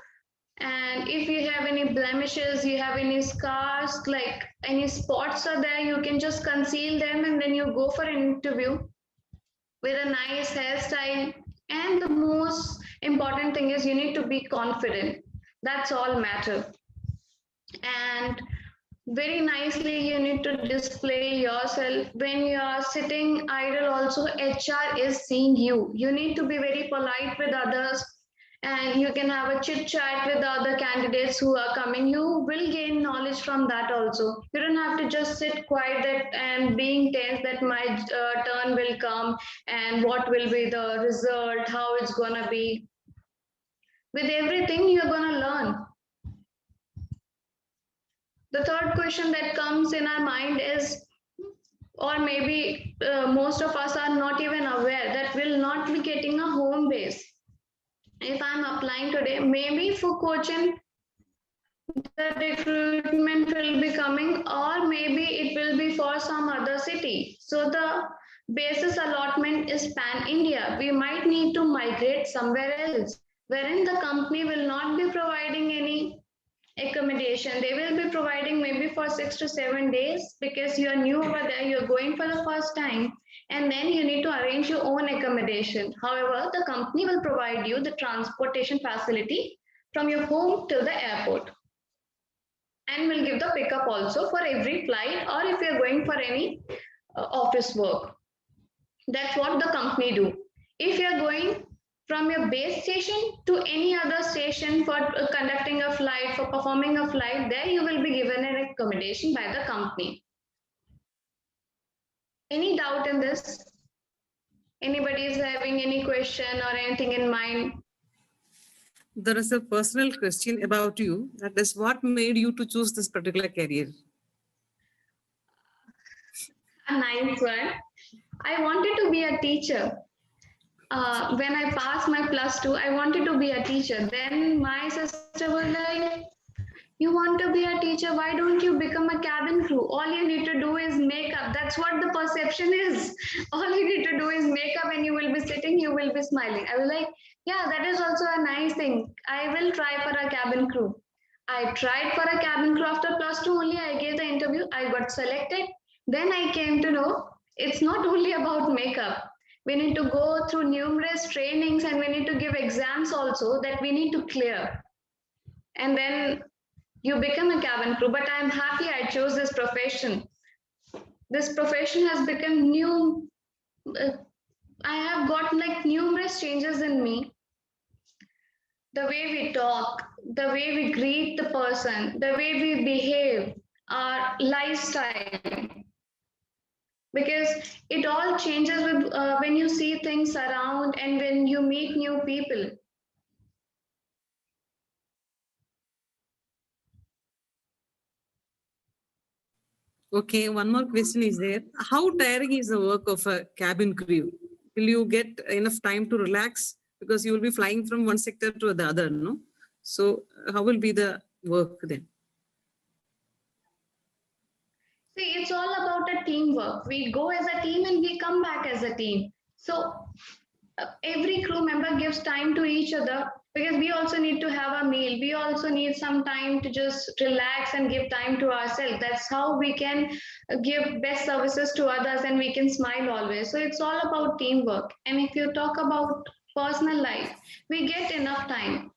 And if you have any blemishes, you have any scars, like any spots are there, you can just conceal them and then you go for an interview with a nice hairstyle. And the most important thing is you need to be confident. That's all matter. And very nicely you need to display yourself. When you are sitting idle also, HR is seeing you. You need to be very polite with others, and you can have a chit chat with the other candidates who are coming. You will gain knowledge from that also. You don't have to just sit quiet and being tense that my turn will come and what will be the result, how it's gonna be. With everything you're gonna learn. The third question that comes in our mind is, or maybe most of us are not even aware that we'll not be getting a home base. If I'm applying today, maybe for Cochin, the recruitment will be coming, or maybe it will be for some other city. So the basis allotment is pan India. We might need to migrate somewhere else, wherein the company will not be providing any accommodation. They will be providing maybe for 6 to 7 days because you are new over there, you're going for the first time, and then you need to arrange your own accommodation. However, the company will provide you the transportation facility from your home to the airport and will give the pickup also for every flight, or if you're going for any office work. That's what the company do. If you're going from your base station to any other station for conducting a flight, for performing a flight, there you will be given an accommodation by the company. Any doubt in this? Anybody is having any question or anything in mind? There is a personal question about you. That is, what made you to choose this particular career? A nice one. I wanted to be a teacher. When I passed my +2, I wanted to be a teacher. Then my sister was like, you want to be a teacher, why don't you become a cabin crew? All you need to do is makeup. That's what the perception is. All you need to do is makeup and you will be sitting, you will be smiling. I was like, yeah, that is also a nice thing. I will try for a cabin crew. I tried for a cabin crew after +2 only. I gave the interview, I got selected. Then I came to know it's not only about makeup. We need to go through numerous trainings and we need to give exams also that we need to clear. And then you become a cabin crew. But I'm happy I chose this profession. This profession has become new. I have got like numerous changes in me. The way we talk, the way we greet the person, the way we behave, our lifestyle. Because it all changes with when you see things around and when you meet new people. Okay, one more question is there. How tiring is the work of a cabin crew? Will you get enough time to relax? Because you will be flying from one sector to the other, no? So how will be the work then? See, it's all about a teamwork. We go as a team and we come back as a team. So every crew member gives time to each other, because we also need to have a meal. We also need some time to just relax and give time to ourselves. That's how we can give best services to others and we can smile always. So it's all about teamwork. And if you talk about personal life, we get enough time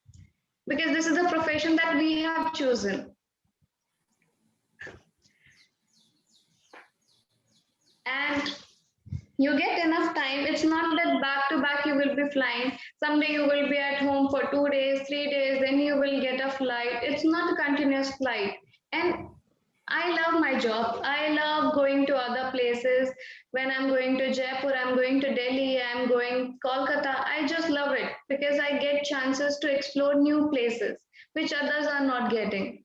because this is a profession that we have chosen. And you get enough time. It's not that back to back you will be flying. Someday you will be at home for 2 days, 3 days, then you will get a flight. It's not a continuous flight. And I love my job. I love going to other places. When I'm going to Jaipur, I'm going to Delhi, I'm going Kolkata. I just love it because I get chances to explore new places which others are not getting.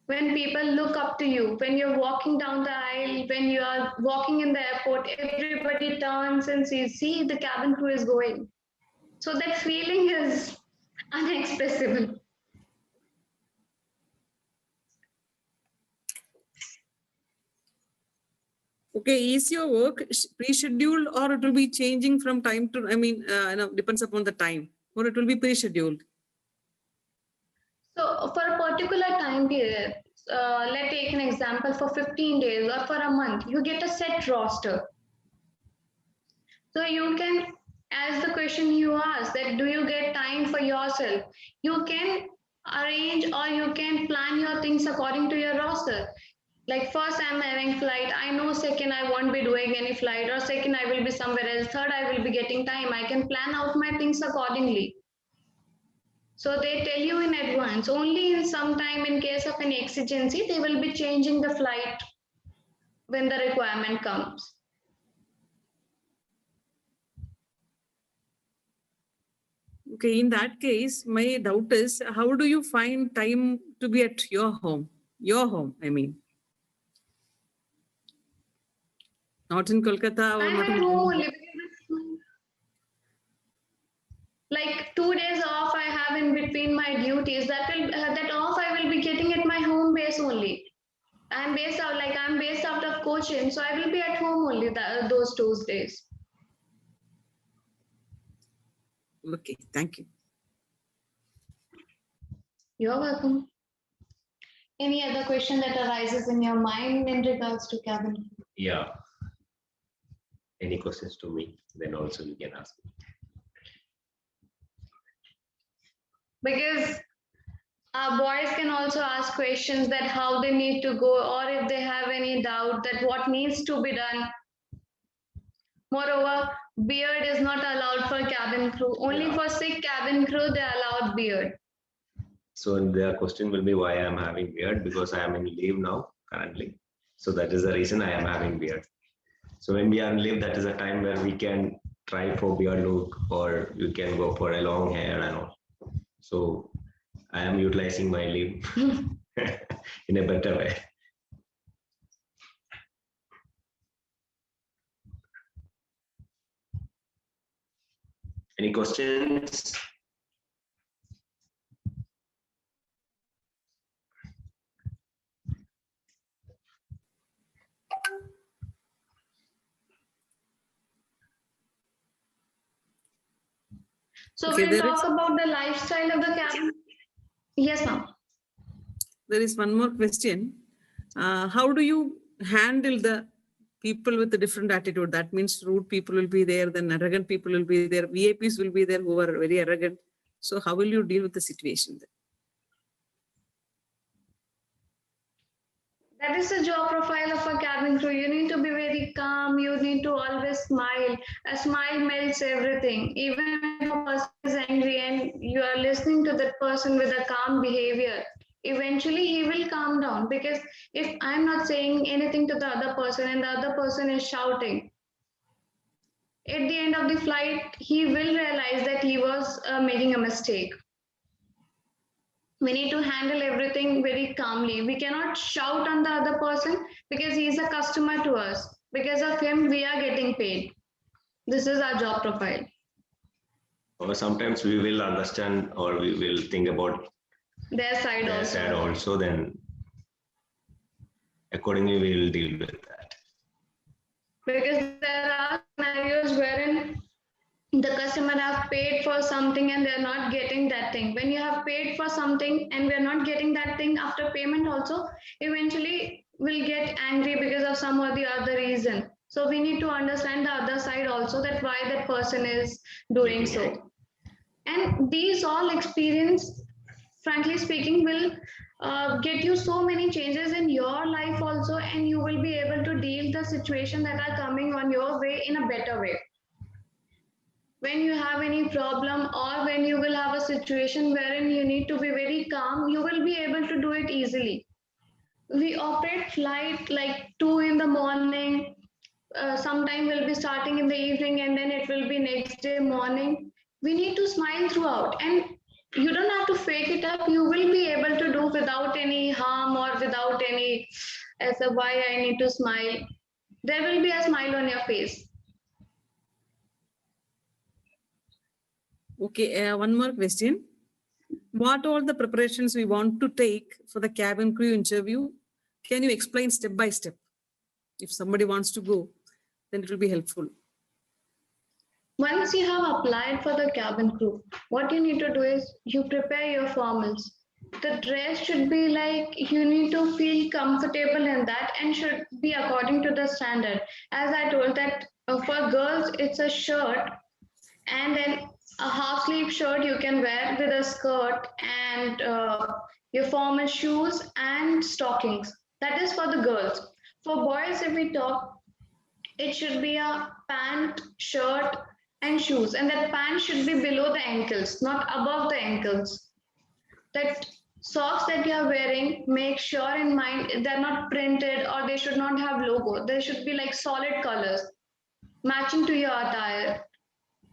When people look up to you, when you're walking down the aisle, when you are walking in the airport, everybody turns and sees, see, the cabin crew is going. So that feeling is unexpressible. Okay, is your work pre-scheduled or it will be changing from time to, depends upon the time, or it will be pre-scheduled? So for a particular time period, let's take an example for 15 days or for a month, you get a set roster. So you can, as the question you asked, that do you get time for yourself? You can arrange or you can plan your things according to your roster. Like first I'm having flight, I know second I won't be doing any flight, or second I will be somewhere else, third I will be getting time. I can plan out my things accordingly. So they tell you in advance. Only in some time, in case of an exigency, they will be changing the flight when the requirement comes. Okay, in that case, my doubt is, how do you find time to be at your home? Your home, I mean. Not in Kolkata or I'm not at in home Bombay. only. Like 2 days off I have in between my duties. That off I will be getting at my home base only. I'm based out of Cochin, so I will be at home only those 2 days. Okay, thank you. You're welcome. Any other question that arises in your mind in regards to cabin crew? Yeah. Any questions to me? Then also you can ask me. Because our boys can also ask questions that how they need to go, or if they have any doubt that what needs to be done. Moreover, beard is not allowed for cabin crew. Only Yeah. for sick cabin crew they allowed beard. So their question will be why I am having beard, because I am in leave now currently. So that is the reason I am having beard. So when we are on leave, that is a time where we can try for beard look, or you can go for a long hair and all. So I am utilizing my leave in a better way. Any questions? So Okay, we'll talk about the lifestyle of the cabin. Yes, ma'am. There is one more question. How do you handle the people with a different attitude? That means rude people will be there, then arrogant people will be there, VIPs will be there who are very arrogant. So how will you deal with the situation then? That is the job profile of a cabin crew. You need to be very calm. You need to always smile. A smile melts everything. Even if a person is angry and you are listening to that person with a calm behavior, eventually he will calm down. Because if I'm not saying anything to the other person and the other person is shouting, at the end of the flight, he will realize that he was making a mistake. We need to handle everything very calmly. We cannot shout on the other person because he is a customer to us. Because of him, we are getting paid. This is our job profile. Or sometimes we will understand, or we will think about Their side their also. side also, then accordingly we will deal with that. Because there are scenarios wherein the customer have paid for something and they're not getting that thing. When you have paid for something and we're not getting that thing after payment also, eventually we'll get angry because of some or the other reason. So we need to understand the other side also, that why that person is doing so. And these all experience, frankly speaking, will get you so many changes in your life also, and you will be able to deal the situation that are coming on your way in a better way. When you have any problem, or when you will have a situation wherein you need to be very calm, you will be able to do it easily. We operate flight like 2 in the morning, sometime will be starting in the evening, and then it will be next day morning. We need to smile throughout, and you don't have to fake it up. You will be able to do without any harm or without any as a why I need to smile. There will be a smile on your face. Okay, one more question. What all the preparations we want to take for the cabin crew interview? Can you explain step by step? If somebody wants to go, then it will be helpful. Once you have applied for the cabin crew, what you need to do is you prepare your formals. The dress should be like, you need to feel comfortable in that and should be according to the standard. As I told that for girls, it's a shirt and then a half sleeve shirt you can wear with a skirt and your formal shoes and stockings. That is for the girls. For boys, if we talk, it should be a pant, shirt, and shoes, and that pant should be below the ankles, not above the ankles. That socks that you are wearing, make sure in mind they're not printed or they should not have logo. They should be like solid colors, matching to your attire.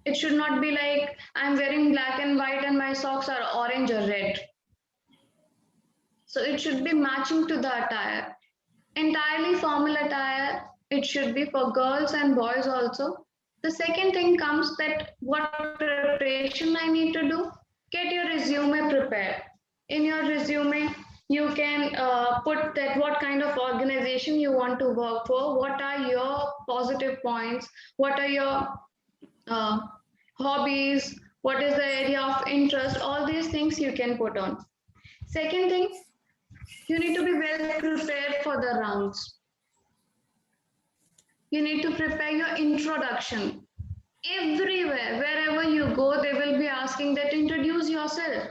It should not be like I'm wearing black and white and my socks are orange or red. So it should be matching to the attire. Entirely formal attire, it should be for girls and boys also. The second thing comes that what preparation I need to do. Get your resume prepared. In your resume, you can put that what kind of organization you want to work for, what are your positive points, what are your hobbies, what is the area of interest, all these things you can put on. Second thing, you need to be well prepared for the rounds. You need to prepare your introduction. Everywhere, wherever you go, they will be asking that introduce yourself.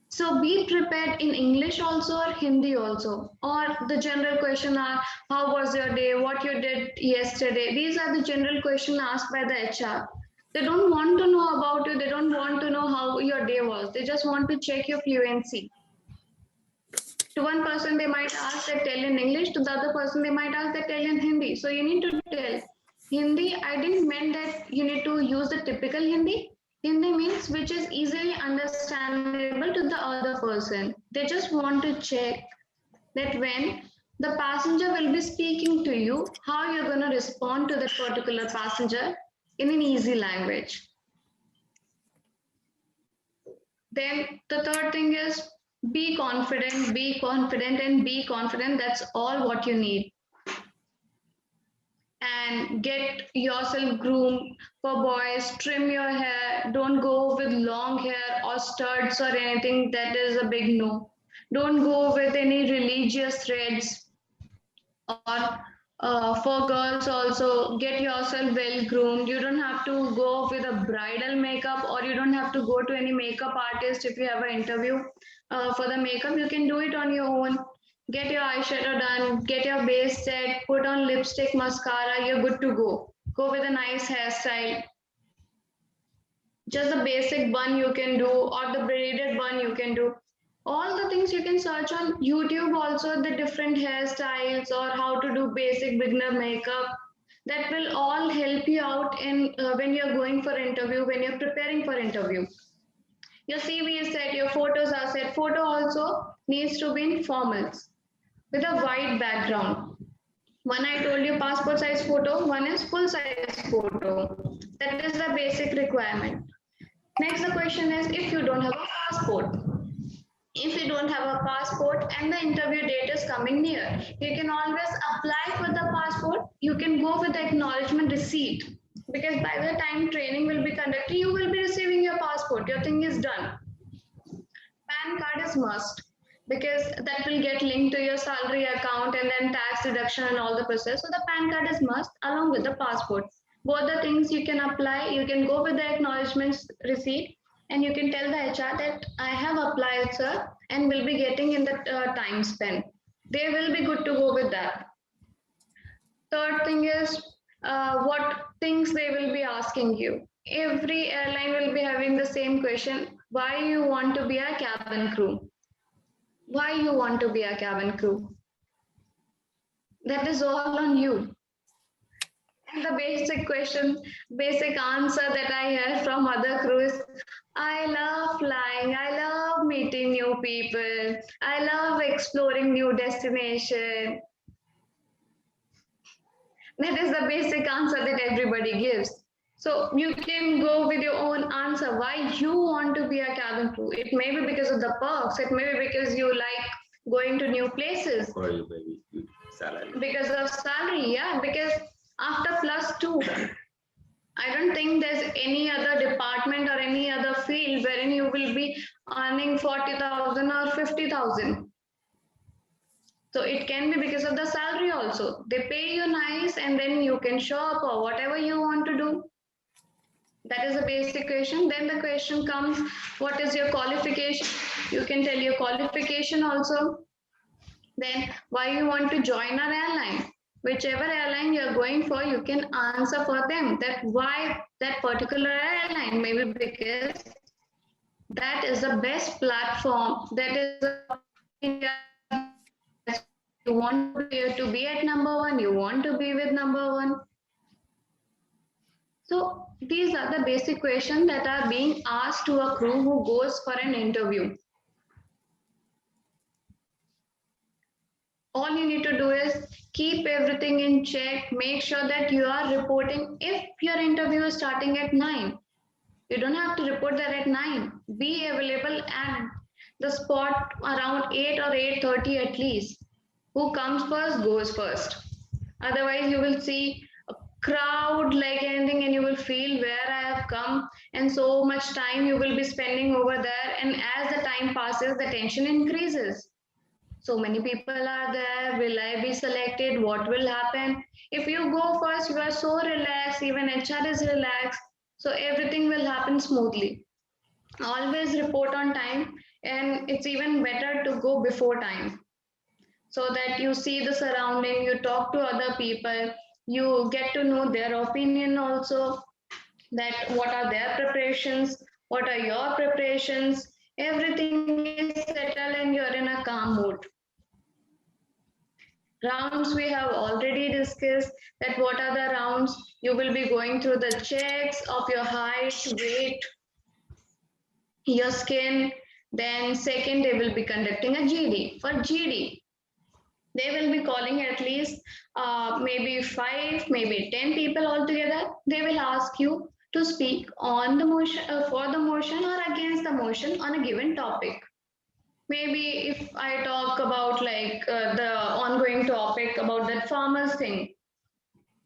So be prepared in English also or Hindi also. Or the general question are, how was your day? What you did yesterday? These are the general questions asked by the HR. They don't want to know about you. They don't want to know how your day was. They just want to check your fluency. To one person, they might ask that tell in English. To the other person, they might ask that tell in Hindi. So you need to tell. Hindi, I didn't mean that you need to use the typical Hindi. Hindi means which is easily understandable to the other person. They just want to check that when the passenger will be speaking to you, how you're going to respond to that particular passenger in an easy language. Then the third thing is be confident, and be confident. That's all what you need. And get yourself groomed. For boys, trim your hair. Don't go with long hair or studs or anything. That is a big no. Don't go with any religious threads. Or for girls also, get yourself well groomed. You don't have to go with a bridal makeup, or you don't have to go to any makeup artist if you have an interview for the makeup. You can do it on your own. Get your eyeshadow done, get your base set, put on lipstick, mascara, you're good to go. Go with a nice hairstyle. Just the basic bun you can do, or the braided bun you can do. All the things you can search on YouTube also, the different hairstyles or how to do basic beginner makeup. That will all help you out in when you're going for interview, when you're preparing for interview. Your CV is set, your photos are set. Photo also needs to be in formals with a white background. One I told you passport size photo, one is full size photo. That is the basic requirement. Next, the question is if you don't have a passport. If you don't have a passport and the interview date is coming near, you can always apply for the passport. You can go with the acknowledgement receipt. because by the time training will be conducted, you will be receiving your passport. Your thing is done. PAN card is must because that will get linked to your salary account and then tax deduction and all the process. So the PAN card is must along with the passport. Both the things you can apply. You can go with the acknowledgements receipt and you can tell the HR that I have applied, sir, and will be getting in the time span. They will be good to go with that. Third thing is what things they will be asking you. Every airline will be having the same question: why you want to be a cabin crew? Why you want to be a cabin crew? That is all on you. And the basic question, basic answer that I hear from other crews: I love flying, I love meeting new people, I love exploring new destination. That is the basic answer that everybody gives. So you can go with your own answer why you want to be a cabin crew. It may be because of the perks, it may be because you like going to new places, Or you maybe salary. because of salary, yeah, because after +2, I don't think there's any other department or any other field wherein you will be earning 40,000 or 50,000. So it can be because of the salary also. They pay you nice and then you can shop or whatever you want to do. That is the basic question. Then the question comes, what is your qualification? You can tell your qualification also. Then why you want to join our airline? Whichever airline you're going for, you can answer for them that why that particular airline. Maybe because that is the best platform. That is you want to be at number one, you want to be with number one. So these are the basic questions that are being asked to a crew who goes for an interview. All you need to do is keep everything in check, make sure that you are reporting. If your interview is starting at 9, you don't have to report there at 9. Be available at the spot around 8 or 8:30 at least. Who comes first goes first. Otherwise, you will see a crowd like anything and you will feel where I have come, and so much time you will be spending over there. And as the time passes, the tension increases. So many people are there. Will I be selected? What will happen? If you go first, you are so relaxed, even HR is relaxed. So everything will happen smoothly. Always report on time, and it's even better to go before time so that you see the surrounding, you talk to other people, you get to know their opinion also, that what are their preparations, what are your preparations, everything is settled and you're in a calm mood. Rounds we have already discussed that what are the rounds. You will be going through the checks of your height, weight, your skin. Then second, they will be conducting a GD. For GD, they will be calling at least maybe 5, maybe 10 people altogether. They will ask you to speak on the motion, for the motion or against the motion on a given topic. Maybe if I talk about like the ongoing topic about that farmers thing,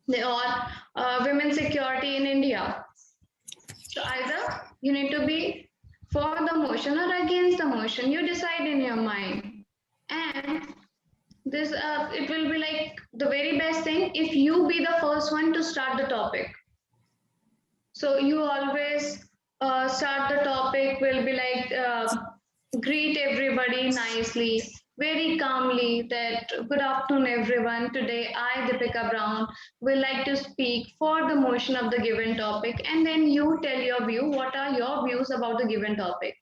or women's security in India. So either you need to be for the motion or against the motion. You decide in your mind. And this it will be like the very best thing if you be the first one to start the topic. So you always start the topic will be like greet everybody nicely, very calmly, that good afternoon everyone. Today I, Deepika Brown, will like to speak for the motion of the given topic, and then you tell your view. What are your views about the given topic?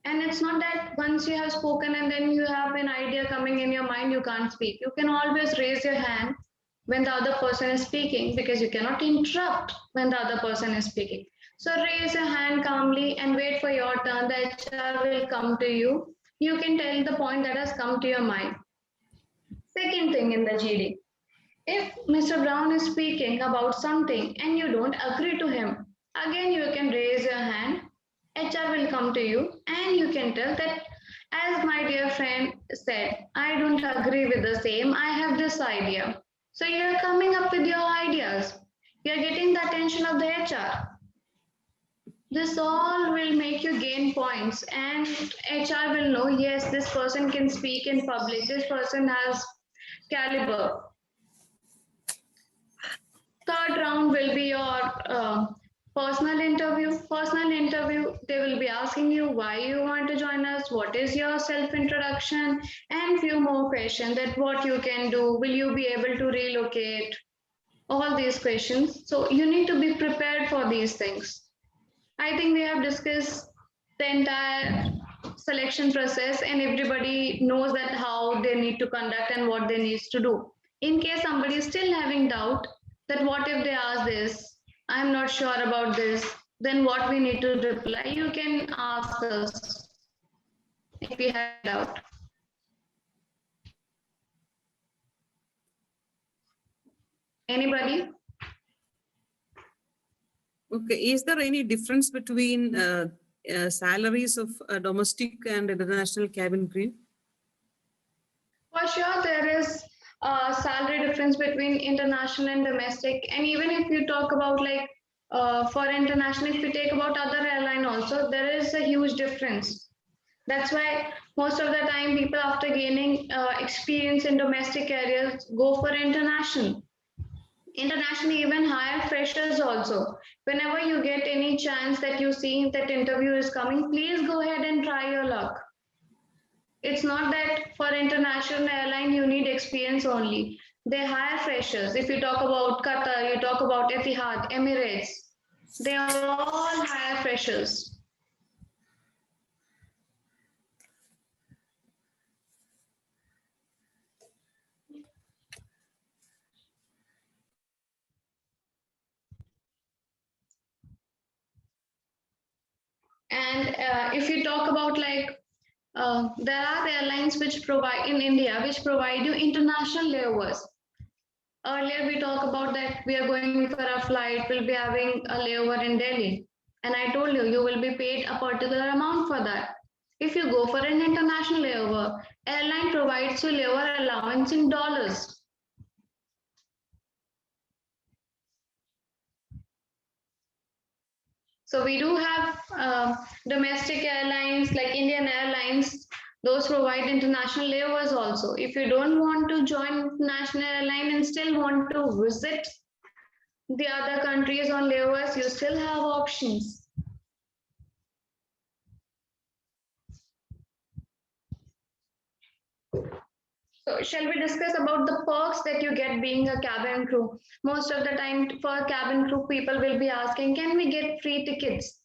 And it's not that once you have spoken and then you have an idea coming in your mind, you can't speak. You can always raise your hand when the other person is speaking, because you cannot interrupt when the other person is speaking. So raise your hand calmly and wait for your turn. The HR will come to you. You can tell the point that has come to your mind. Second thing in the GD, if Mr. Brown is speaking about something and you don't agree to him, again you can raise your hand. HR will come to you and you can tell that, as my dear friend said, I don't agree with the same. I have this idea. So you're coming up with your ideas. You're getting the attention of the HR. This all will make you gain points, and HR will know, yes, this person can speak in public, this person has caliber. Third round will be your personal interview. Personal interview, they will be asking you why you want to join us, what is your self-introduction, and few more questions, that what you can do, will you be able to relocate, all these questions. So you need to be prepared for these things. I think we have discussed the entire selection process, and everybody knows that how they need to conduct and what they need to do. In case somebody is still having doubt that what if they ask this, I'm not sure about this, then what we need to reply, you can ask us if you have doubt. Anybody? Okay, is there any difference between salaries of domestic and international cabin crew? For sure, there is a salary difference between international and domestic. And even if you talk about like for international, if you take about other airline also, there is a huge difference. That's why most of the time people after gaining experience in domestic areas go for international. International even hire freshers also. Whenever you get any chance that you see that interview is coming, please go ahead and try your luck. It's not that for international airline you need experience only. They hire freshers. If you talk about Qatar, you talk about Etihad, Emirates, they all hire freshers. And if you talk about like there are airlines which provide in India which provide you international layovers. Earlier we talked about that we are going for a flight, we'll be having a layover in Delhi. And I told you, you will be paid a particular amount for that. If you go for an international layover, airline provides you layover allowance in dollars. So we do have domestic airlines like Indian Airlines, those provide international layovers also. If you don't want to join national airline and still want to visit the other countries on layovers, you still have options. So shall we discuss about the perks that you get being a cabin crew? Most of the time for cabin crew, people will be asking, can we get free tickets?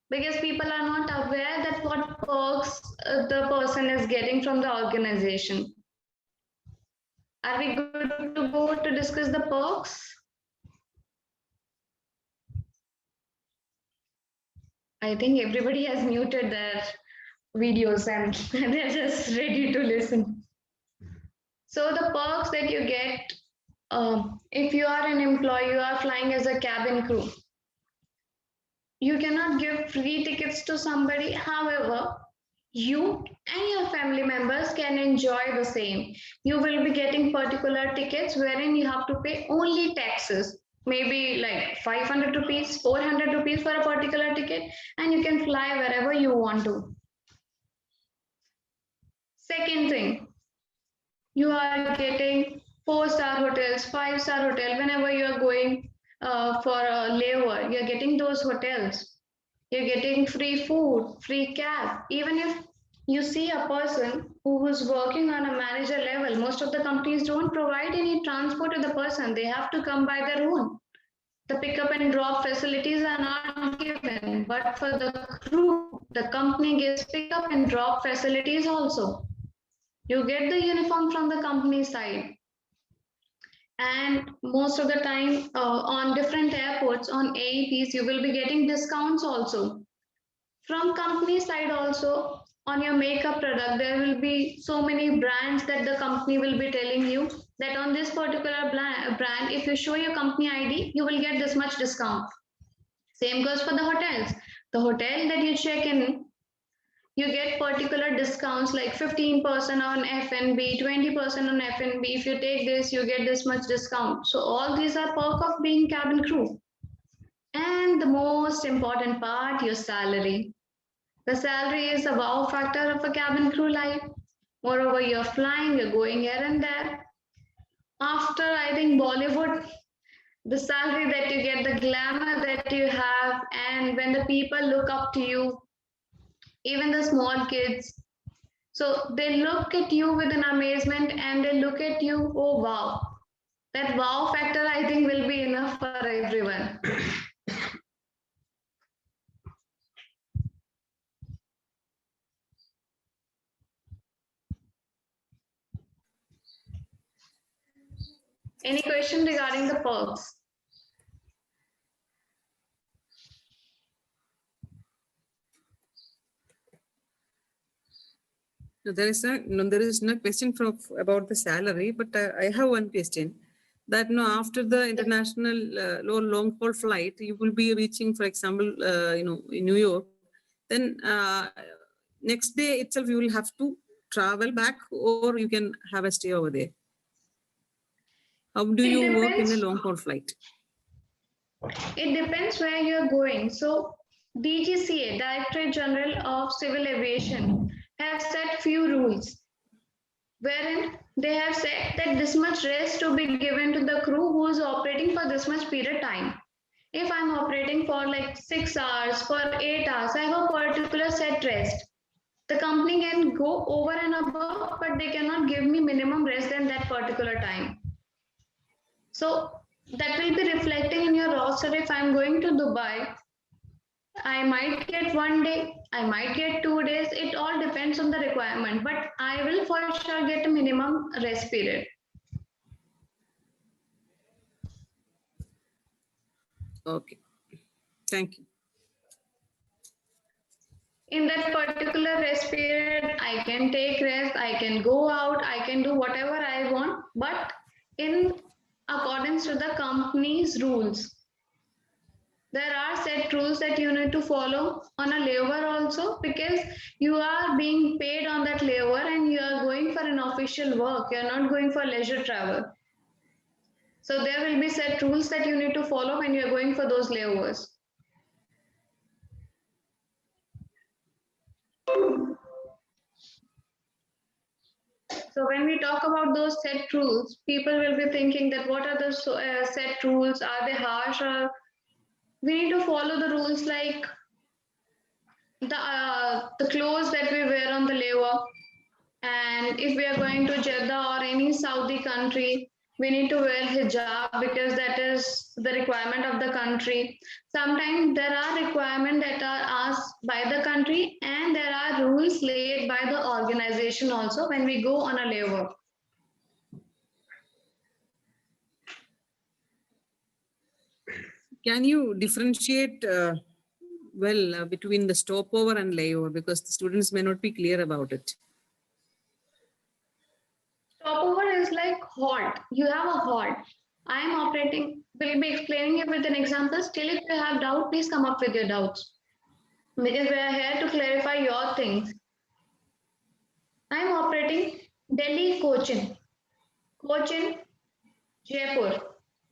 Because people are not aware that what perks the person is getting from the organization. Are we good to go to discuss the perks? I think everybody has muted their videos and they're just ready to listen. So the perks that you get, if you are an employee, you are flying as a cabin crew. You cannot give free tickets to somebody. However, you and your family members can enjoy the same. You will be getting particular tickets wherein you have to pay only taxes, maybe like 500 rupees, 400 rupees for a particular ticket, and you can fly wherever you want to. Second thing, you are getting 4-star hotels, 5-star hotel. Whenever you are going for a layover, you're getting those hotels. You're getting free food, free cab. Even if you see a person who is working on a manager level, most of the companies don't provide any transport to the person. They have to come by their own. The pickup and drop facilities are not given, but for the crew, the company gives pickup and drop facilities also. You get the uniform from the company side. And most of the time on different airports, on AEPs, you will be getting discounts also. From company side also, on your makeup product, there will be so many brands that the company will be telling you that on this particular brand, if you show your company ID, you will get this much discount. Same goes for the hotels. The hotel that you check in, you get particular discounts like 15% on F&B, 20% on F&B. If you take this, you get this much discount. So all these are perk of being cabin crew. And the most important part, your salary. The salary is a wow factor of a cabin crew life. Moreover, you're flying, you're going here and there. After, I think, Bollywood, the salary that you get, the glamour that you have, and when the people look up to you, even the small kids, so they look at you with an amazement and they look at you, oh wow. That wow factor, I think, will be enough for everyone. Any question regarding the perks? No, there is no question about the salary, but I have one question. That no, after the international long haul flight, you will be reaching, for example, in New York. Then next day itself, you will have to travel back, or you can have a stay over there. How do It you work in a depends. long haul flight? It depends where you're going. So DGCA, Directorate General of Civil Aviation, have set few rules wherein they have said that this much rest to be given to the crew who is operating for this much period of time. If I'm operating for like 6 hours, for 8 hours, I have a particular set rest. The company can go over and above, but they cannot give me minimum rest than that particular time. So that will be reflecting in your roster. If I'm going to Dubai, I might get 1 day, I might get 2 days. It all depends on the requirement, but I will for sure get a minimum rest period. Okay, thank you. In that particular rest period, I can take rest, I can go out, I can do whatever I want, but in accordance to the company's rules. There are set rules that you need to follow on a layover also, because you are being paid on that layover and you are going for an official work. You are not going for leisure travel. So there will be set rules that you need to follow when you are going for those layovers. So when we talk about those set rules, people will be thinking that what are the set rules? Are they harsh? Or we need to follow the rules like the clothes that we wear on the layover. And if we are going to Jeddah or any Saudi country, we need to wear hijab because that is the requirement of the country. Sometimes there are requirements that are asked by the country, and there are rules laid by the organization also when we go on a layover. Can you differentiate between the stopover and layover, because the students may not be clear about it? Stopover is like halt. You have a halt. I am operating, will be explaining it with an example. Still, if you have doubt, please come up with your doubts, because we are here to clarify your things. I am operating Delhi Cochin, Jaipur.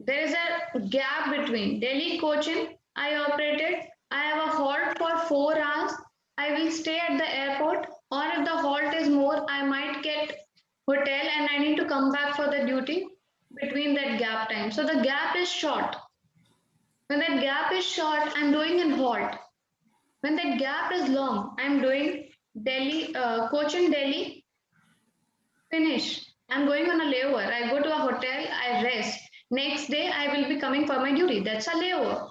There is a gap between Delhi Cochin. I operated. I have a halt for 4 hours. I will stay at the airport, or if the halt is more, I might get hotel and I need to come back for the duty between that gap time. So the gap is short. When that gap is short, I'm doing a halt. When that gap is long, I'm doing Delhi, Cochin, Delhi, finish. I'm going on a layover. I go to a hotel, I rest. Next day, I will be coming for my duty. That's a layover.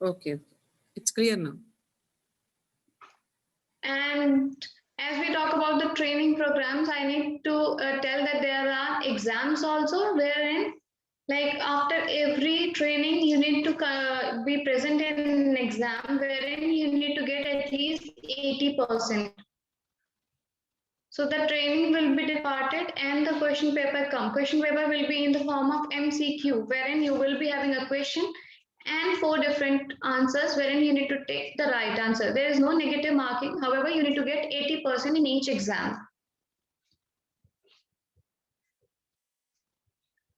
Okay, it's clear now. And as we talk about the training programs, I need to tell that there are exams also, wherein like after every training, you need to be present in an exam wherein you need to get at least 80%. So the training will be departed and the question paper come. Question paper will be in the form of MCQ, wherein you will be having a question and 4 different answers wherein you need to take the right answer. There is no negative marking. However, you need to get 80% in each exam.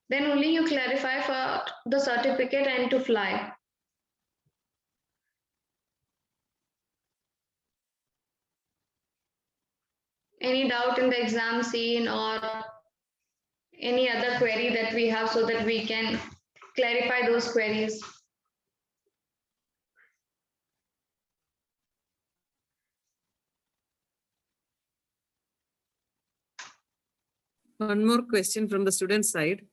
Then only you clarify for the certificate and to fly. Any doubt in the exam scene or any other query that we have so that we can clarify those queries? One more question from the student side.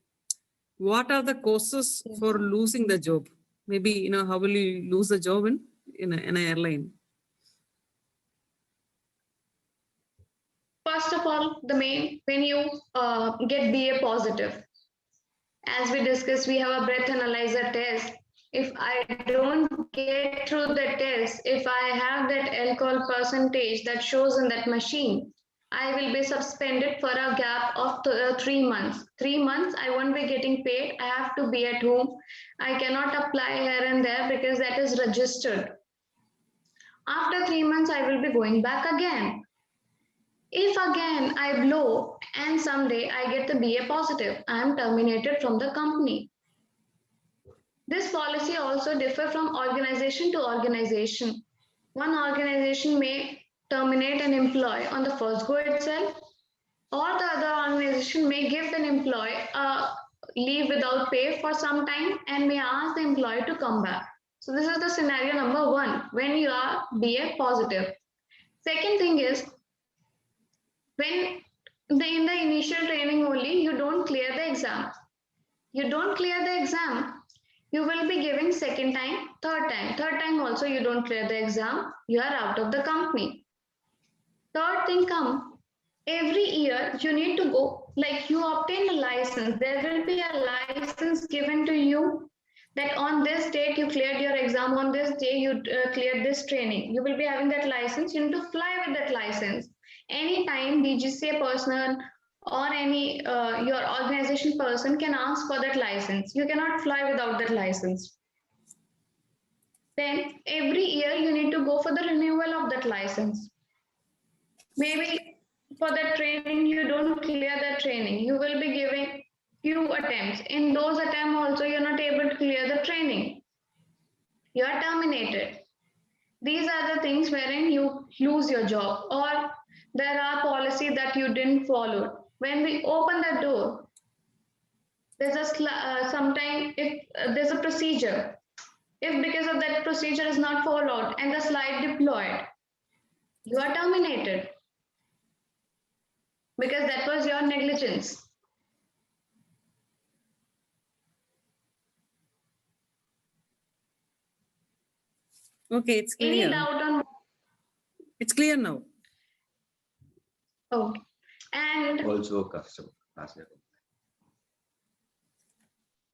What are the causes for losing the job? Maybe, how will you lose the job in an airline? First of all, when you get BA positive, as we discussed, we have a breath analyzer test. If I don't get through the test, if I have that alcohol percentage that shows in that machine, I will be suspended for a gap of 3 months. 3 months, I won't be getting paid. I have to be at home. I cannot apply here and there because that is registered. After 3 months, I will be going back again. If again I blow and someday I get the BA positive, I am terminated from the company. This policy also differs from organization to organization. One organization may terminate an employee on the first go itself, or the other organization may give an employee a leave without pay for some time and may ask the employee to come back. So this is the scenario number 1 when you are BA positive. Second thing is, when in the initial training only, you don't clear the exam. You don't clear the exam, you will be giving second time, third time also you don't clear the exam, you are out of the company. Third thing come, every year you need to go, like you obtain a license, there will be a license given to you that on this date you cleared your exam, on this day you cleared this training. You will be having that license, you need to fly with that license. Anytime DGCA person or any your organization person can ask for that license. You cannot fly without that license. Then every year you need to go for the renewal of that license. Maybe for that training you don't clear the training. You will be giving few attempts. In those attempts also you're not able to clear the training. You are terminated. These are the things wherein you lose your job, or there are policies that you didn't follow. When we open the door, there's a sometime if there's a procedure. If because of that procedure is not followed and the slide deployed, you are terminated because that was your negligence. Okay, it's Any clear. doubt on? It's clear now. Okay. And Also customer.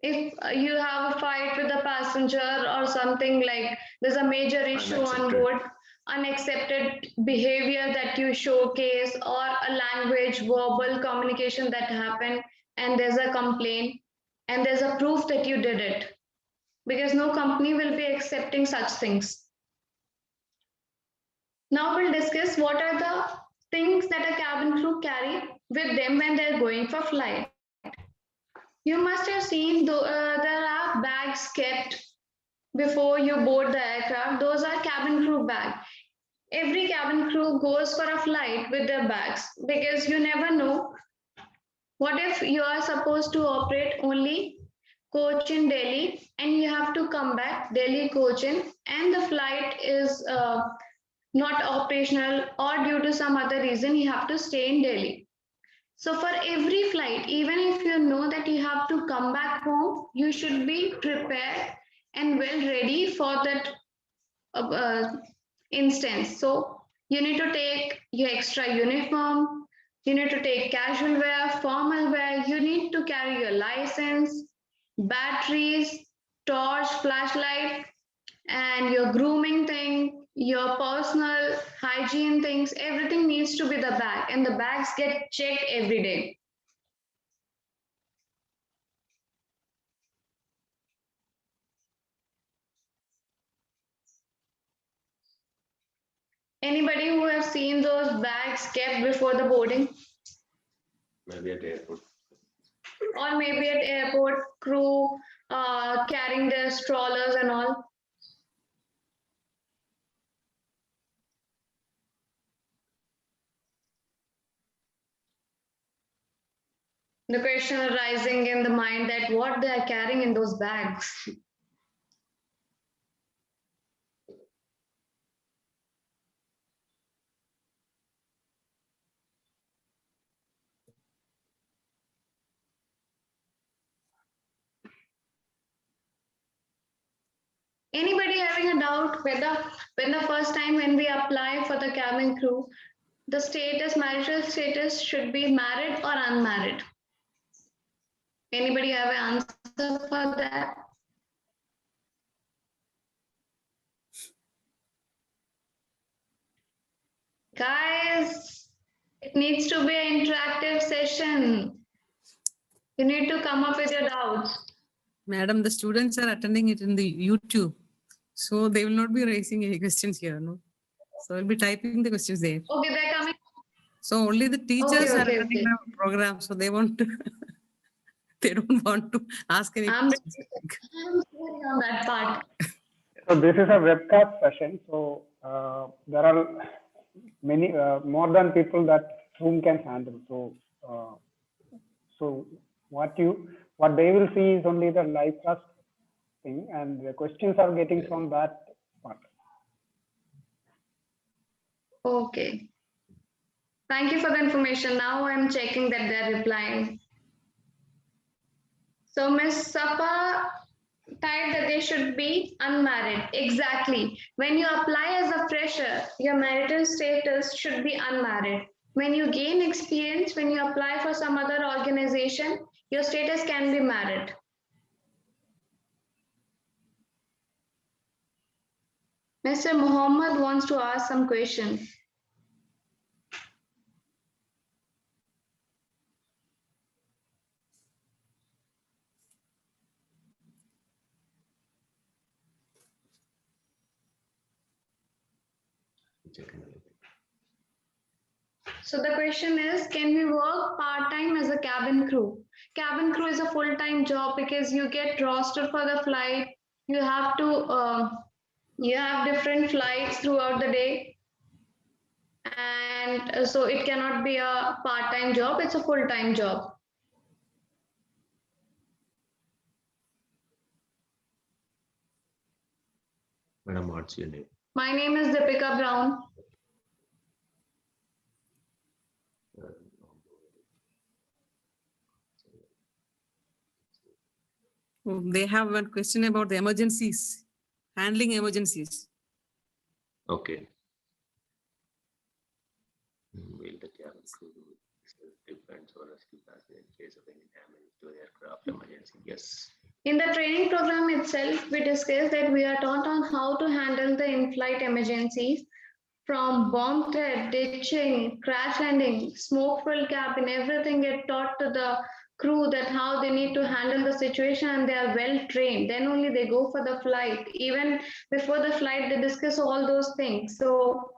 if you have a fight with a passenger or something, like there's a major issue on board, unaccepted behavior that you showcase, or a language, verbal communication that happened, and there's a complaint, and there's a proof that you did it, because no company will be accepting such things. Now we'll discuss what are the things that a cabin crew carry with them when they're going for flight. You must have seen there are bags kept before you board the aircraft. Those are cabin crew bags. Every cabin crew goes for a flight with their bags because you never know. What if you are supposed to operate only Cochin Delhi and you have to come back Delhi Cochin and the flight is not operational, or due to some other reason you have to stay in Delhi. So for every flight, even if you know that you have to come back home, you should be prepared and well ready for that instance. So you need to take your extra uniform, you need to take casual wear, formal wear, you need to carry your license, batteries, torch, flashlight, and your grooming thing, your personal hygiene things, everything needs to be the bag, and the bags get checked every day. Anybody who have seen those bags kept before the boarding, Maybe at airport. or maybe at airport, crew carrying their strollers and all? The question arising in the mind that what they are carrying in those bags. Anybody having a doubt whether when the first time when we apply for the cabin crew, the status, marital status should be married or unmarried? Anybody have an answer for that? Guys, it needs to be an interactive session. You need to come up with your doubts. Madam, the students are attending it in the YouTube. So they will not be raising any questions here, no? So I'll be typing the questions there. Okay, they're coming. So only the teachers are okay, attending okay. the program. So they want to, they don't want to ask any I'm questions. sorry on that part. So this is a webcast session. So there are many more than people that Zoom can handle. So what they will see is only the live cast thing, and the questions are getting from that part. Okay. Thank you for the information. Now I'm checking that they're replying. So Ms. Sapa typed that they should be unmarried. Exactly. When you apply as a fresher, your marital status should be unmarried. When you gain experience, when you apply for some other organization, your status can be married. Mr. Muhammad wants to ask some question. So the question is, can we work part-time as a cabin crew? Cabin crew is a full-time job because you get rostered for the flight. You have different flights throughout the day. And so it cannot be a part-time job, it's a full-time job. Madam, what's your name? My name is Deepika Brown. They have one question about the emergencies, handling emergencies. Okay. Will the cabin crew defense or rescue passenger in case of any damage to the aircraft emergency? Yes. In the training program itself, we discussed that we are taught on how to handle the in-flight emergencies, from bomb threat, ditching, crash landing, smoke-filled cabin, everything get taught to the crew that how they need to handle the situation, and they are well trained. Then only they go for the flight. Even before the flight, they discuss all those things. So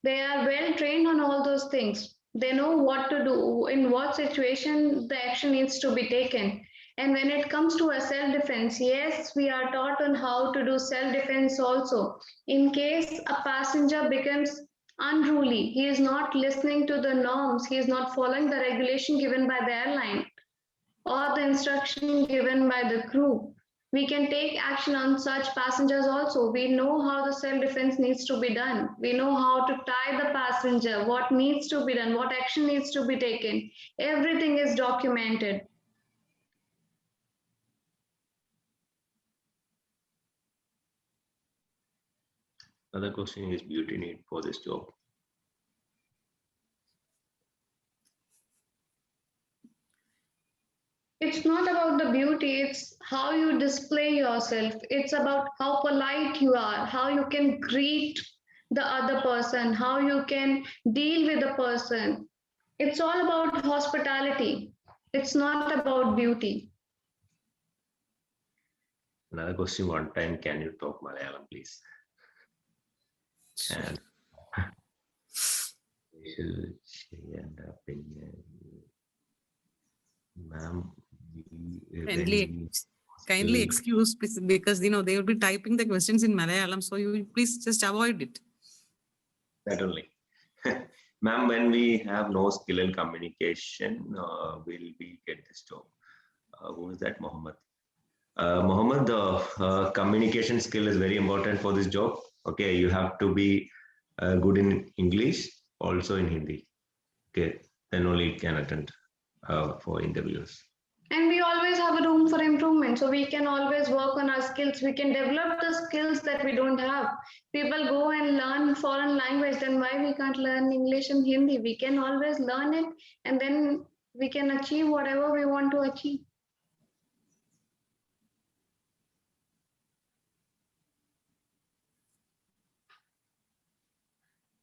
they are well trained on all those things. They know what to do, in what situation the action needs to be taken. And when it comes to a self-defense, yes, we are taught on how to do self-defense also. In case a passenger becomes unruly, he is not listening to the norms, he is not following the regulation given by the airline or the instruction given by the crew, we can take action on such passengers also. We know how the self-defense needs to be done. We know how to tie the passenger, what needs to be done, what action needs to be taken. Everything is documented. Another question is beauty need for this job. It's not about the beauty, it's how you display yourself. It's about how polite you are, how you can greet the other person, how you can deal with the person. It's all about hospitality. It's not about beauty. Another question, one time, can you talk Malayalam, please? And Ma'am, kindly excuse please, because they will be typing the questions in Malayalam, so you please just avoid it. that only. Ma'am, when we have no skill in communication, will we get this job? Who is that, Mohammed? Mohammed, the communication skill is very important for this job. Okay, you have to be good in English, also in Hindi. Okay, then only you can attend for interviews. And we always have a room for improvement. So we can always work on our skills. We can develop the skills that we don't have. People go and learn foreign language, then why we can't learn English and Hindi? We can always learn it, and then we can achieve whatever we want to achieve.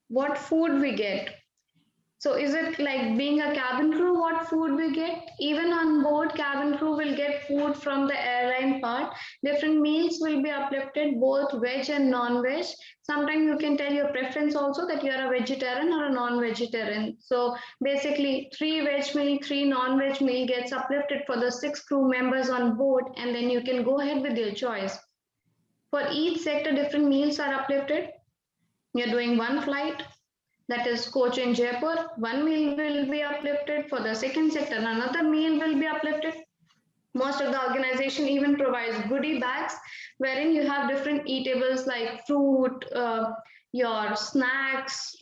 What food we get? So is it like being a cabin crew, what food we get? Even on board, cabin crew will get food from the airline part. Different meals will be uplifted, both veg and non-veg. Sometimes you can tell your preference also that you are a vegetarian or a non-vegetarian. So basically 3 veg meal, 3 non-veg meal gets uplifted for the 6 crew members on board, and then you can go ahead with your choice. For each sector, different meals are uplifted. You're doing one flight, that is Cochin Jaipur, one meal will be uplifted. For the second sector, another meal will be uplifted. Most of the organization even provides goodie bags wherein you have different eatables like fruit, your snacks,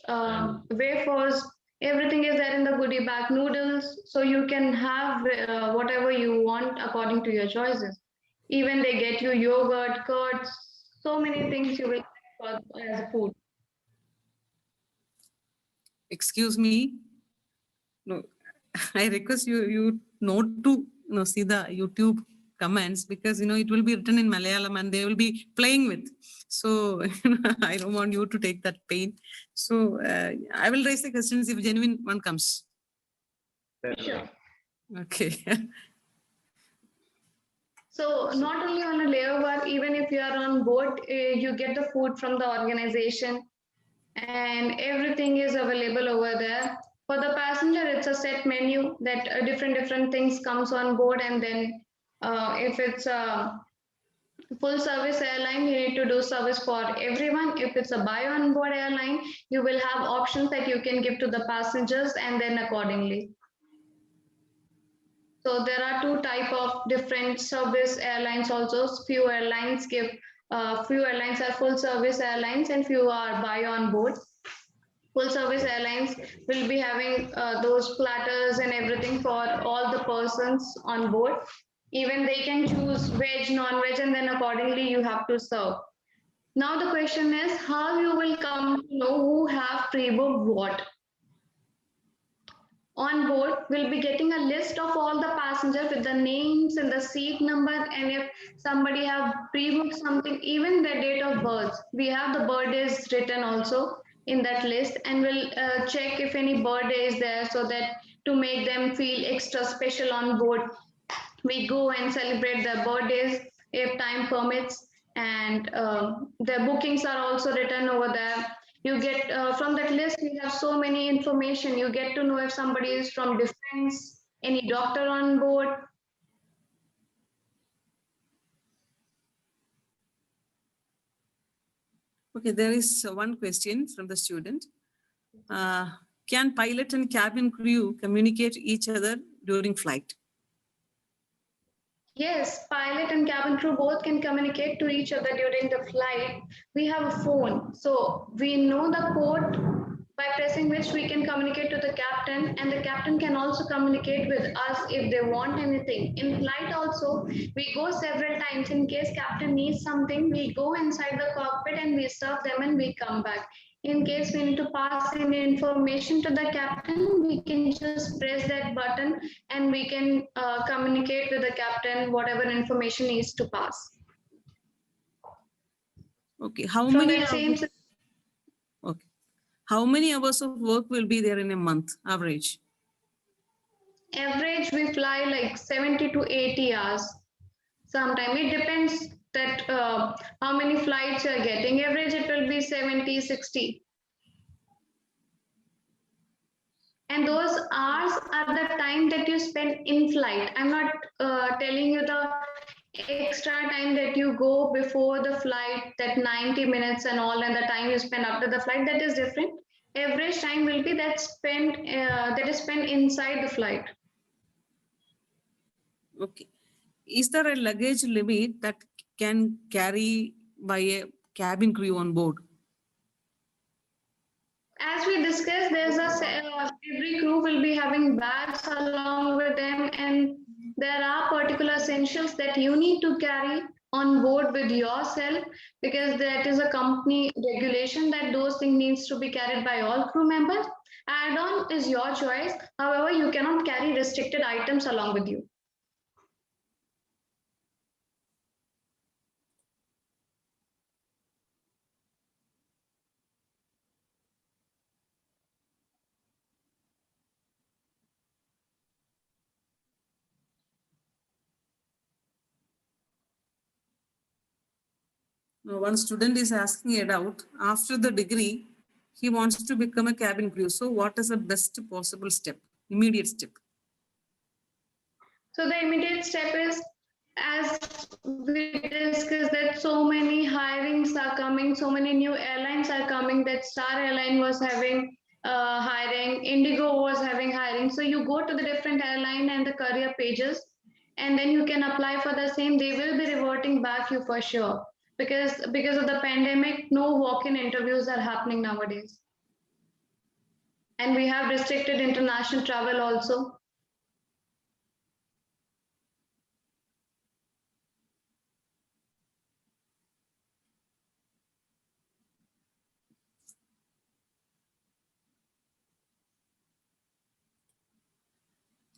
wafers, everything is there in the goodie bag, noodles, so you can have whatever you want according to your choices. Even they get you yogurt, curds, so many things you will get as food. Excuse me. No, I request you not to see the YouTube comments, because it will be written in Malayalam and they will be playing with. So I don't want you to take that pain. So I will raise the questions if genuine one comes. Sure. Okay. So not only on a layover, even if you are on board, you get the food from the organization, and everything is available over there. For the passenger, it's a set menu that different things comes on board, and then if it's a full service airline, you need to do service for everyone. If it's a buy on board airline, you will have options that you can give to the passengers, and then accordingly. So there are 2 type of different service airlines also. Few airlines are full service airlines and few are buy on board. Full service airlines will be having those platters and everything for all the persons on board. Even they can choose veg, non-veg, and then accordingly you have to serve. Now the question is how you will come to know who have pre-booked what. On board, we'll be getting a list of all the passengers with the names and the seat number, and if somebody have pre-booked something, even their date of birth. We have the birthdays written also in that list, and we'll check if any birthday is there, so that to make them feel extra special on board, we go and celebrate their birthdays if time permits, and their bookings are also written over there. You get from that list, we have so many information. You get to know if somebody is from defense, any doctor on board. Okay, there is one question from the student. Can pilot and cabin crew communicate each other during flight? Yes, pilot and cabin crew both can communicate to each other during the flight. We have a phone, so we know the code by pressing which we can communicate to the captain, and the captain can also communicate with us if they want anything. In flight also, we go several times. In case captain needs something, we go inside the cockpit and we serve them and we come back. In case we need to pass any information to the captain, we can just press that button and we can communicate with the captain whatever information needs to pass. Okay, how many hours of work will be there in a month, average? Average, we fly like 70 to 80 hours. Sometimes it depends that how many flights you are getting. Average, it will be 70, 60. And those hours are the time that you spend in flight. I'm not telling you the extra time that you go before the flight, that 90 minutes and all, and the time you spend after the flight, that is different. Average time will be that is spent inside the flight. Okay. Is there a luggage limit that can carry by a cabin crew on board? As we discussed, every crew will be having bags along with them, and there are particular essentials that you need to carry on board with yourself, because that is a company regulation that those things needs to be carried by all crew members. Add-on is your choice. However, you cannot carry restricted items along with you. Now, one student is asking a doubt. After the degree, he wants to become a cabin crew. So what is the best possible step, immediate step? So the immediate step is, as we discussed, that so many hirings are coming, so many new airlines are coming, that Star Airline was having hiring, Indigo was having hiring. So you go to the different airline and the career pages, and then you can apply for the same. They will be reverting back you for sure, because of the pandemic, no walk-in interviews are happening nowadays. And we have restricted international travel also.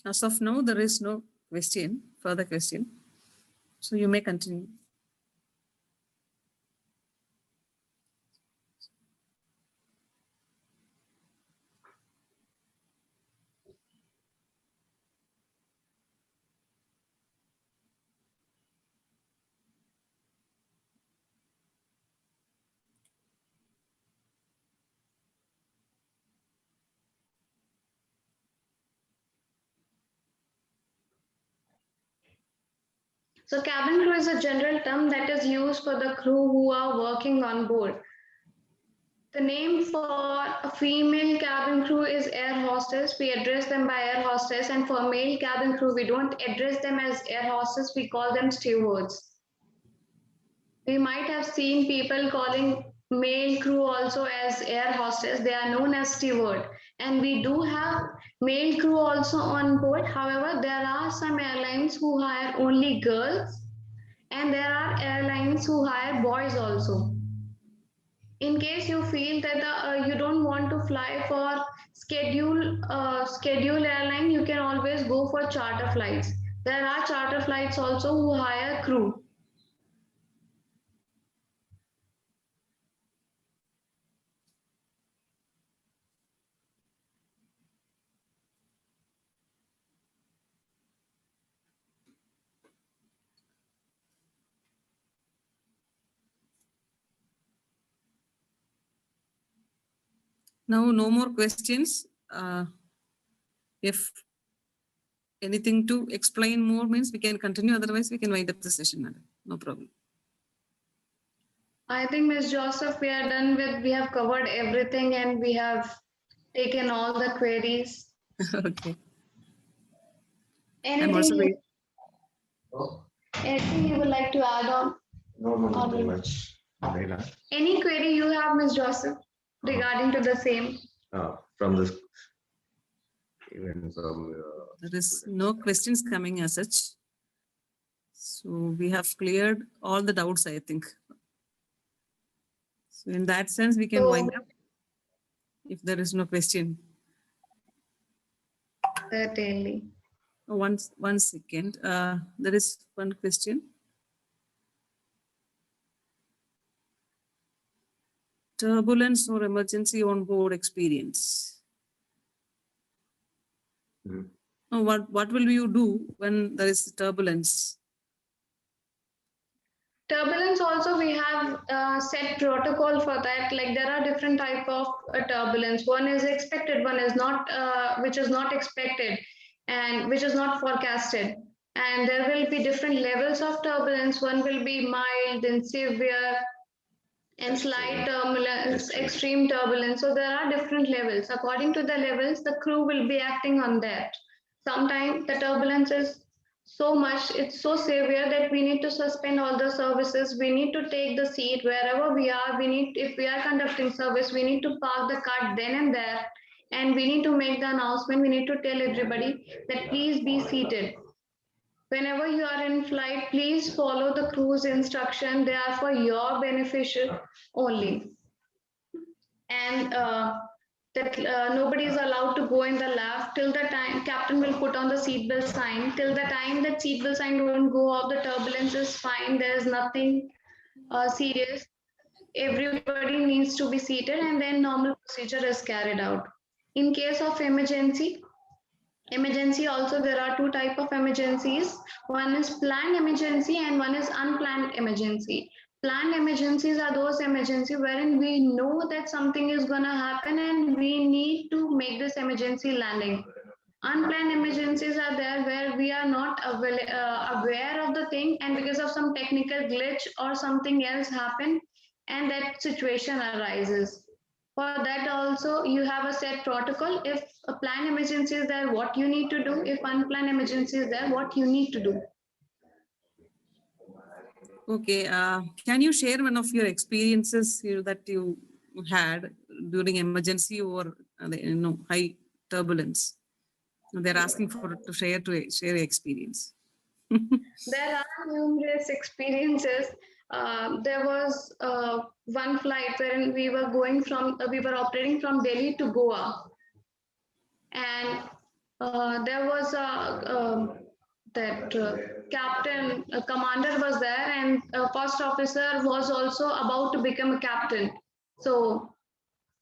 As of now, there is no further question. So you may continue. So cabin crew is a general term that is used for the crew who are working on board. The name for a female cabin crew is air hostess. We address them by air hostess, and for male cabin crew, we don't address them as air hostess. We call them stewards. We might have seen people calling male crew also as air hostess. They are known as steward. And we do have male crew also on board. However, there are some airlines who hire only girls, and there are airlines who hire boys also. In case you feel that you don't want to fly for schedule airline, you can always go for charter flights. There are charter flights also who hire crew. Now, no more questions. If anything to explain more means we can continue. Otherwise, we can wind up the session, madam. No problem. I think, Ms. Joseph, we are done with, we have covered everything and we have taken all the queries. Okay. I'm Anything, also very, anything you would like to add on? No, not very much. Leila. Any query you have, Ms. Joseph, regarding to the same? From this, even from there is no questions coming as such. So we have cleared all the doubts, I think. So in that sense, we can wind up if there is no question. Certainly. One second. There is one question. Turbulence or emergency on board experience. What will you do when there is turbulence? Turbulence also we have set protocol for that. Like there are different type of turbulence. One is expected, one is not, which is not expected, and which is not forecasted. And there will be different levels of turbulence. One will be mild, then severe, and slight turbulence, extreme turbulence. So there are different levels. According to the levels, the crew will be acting on that. Sometimes the turbulence is so much, it's so severe that we need to suspend all the services. We need to take the seat wherever we are. We need, if we are conducting service, we need to park the car then and there. And we need to make the announcement. We need to tell everybody that please be seated. Whenever you are in flight, please follow the crew's instruction. They are for your beneficial only. And that nobody is allowed to go in the lab till the time captain will put on the seatbelt sign. Till the time that seatbelt sign won't go off, the turbulence is fine. There is nothing serious. Everybody needs to be seated, and then normal procedure is carried out. In case of emergency also there are two type of emergencies. One is planned emergency and one is unplanned emergency. Planned emergencies are those emergencies wherein we know that something is going to happen and we need to make this emergency landing. Unplanned emergencies are there where we are not aware of the thing, and because of some technical glitch or something else happen and that situation arises. For that also, you have a set protocol. If a planned emergency is there, what you need to do. If unplanned emergency is there, what you need to do. Okay, can you share one of your experiences that you had during emergency or high turbulence? They're asking for to share your experience. There are numerous experiences. There was one flight wherein we were operating from Delhi to Goa, and there was captain, commander was there, and first officer was also about to become a captain. So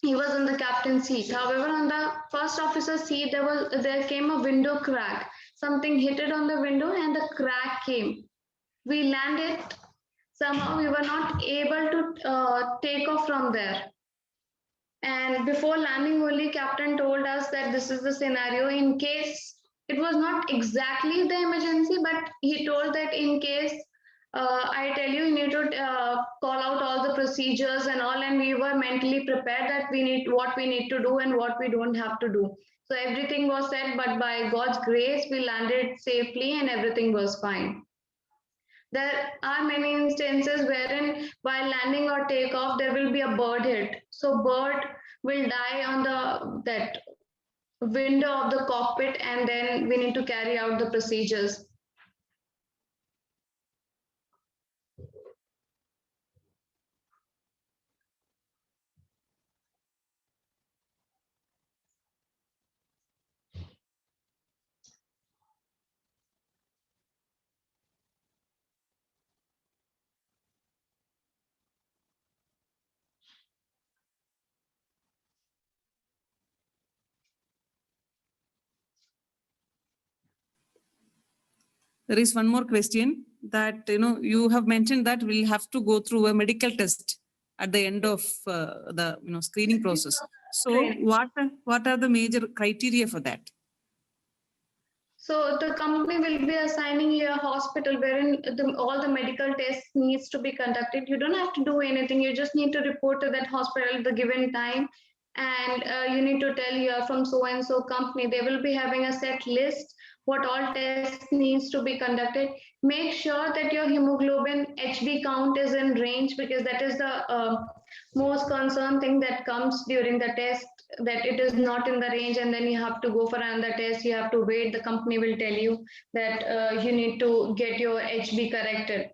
he was in the captain seat. However, on the first officer seat, there came a window crack. Something hit it on the window and the crack came. We landed. Somehow we were not able to take off from there. And before landing, only captain told us that this is the scenario. In case it was not exactly the emergency, but he told that in case I tell you, you need to call out all the procedures and all, and we were mentally prepared that what we need to do and what we don't have to do. So everything was set, but by God's grace, we landed safely and everything was fine. There are many instances wherein while landing or takeoff, there will be a bird hit. So bird will die on that window of the cockpit, and then we need to carry out the procedures. There is one more question that, you have mentioned that we'll have to go through a medical test at the end of the screening process. So what are the major criteria for that? So the company will be assigning you a hospital wherein all the medical tests needs to be conducted. You don't have to do anything. You just need to report to that hospital at the given time. And you need to tell you are from so-and-so company. They will be having a set list what all tests needs to be conducted. Make sure that your hemoglobin HB count is in range, because that is the most concerned thing that comes during the test, that it is not in the range and then you have to go for another test. You have to wait. The company will tell you that you need to get your HB corrected.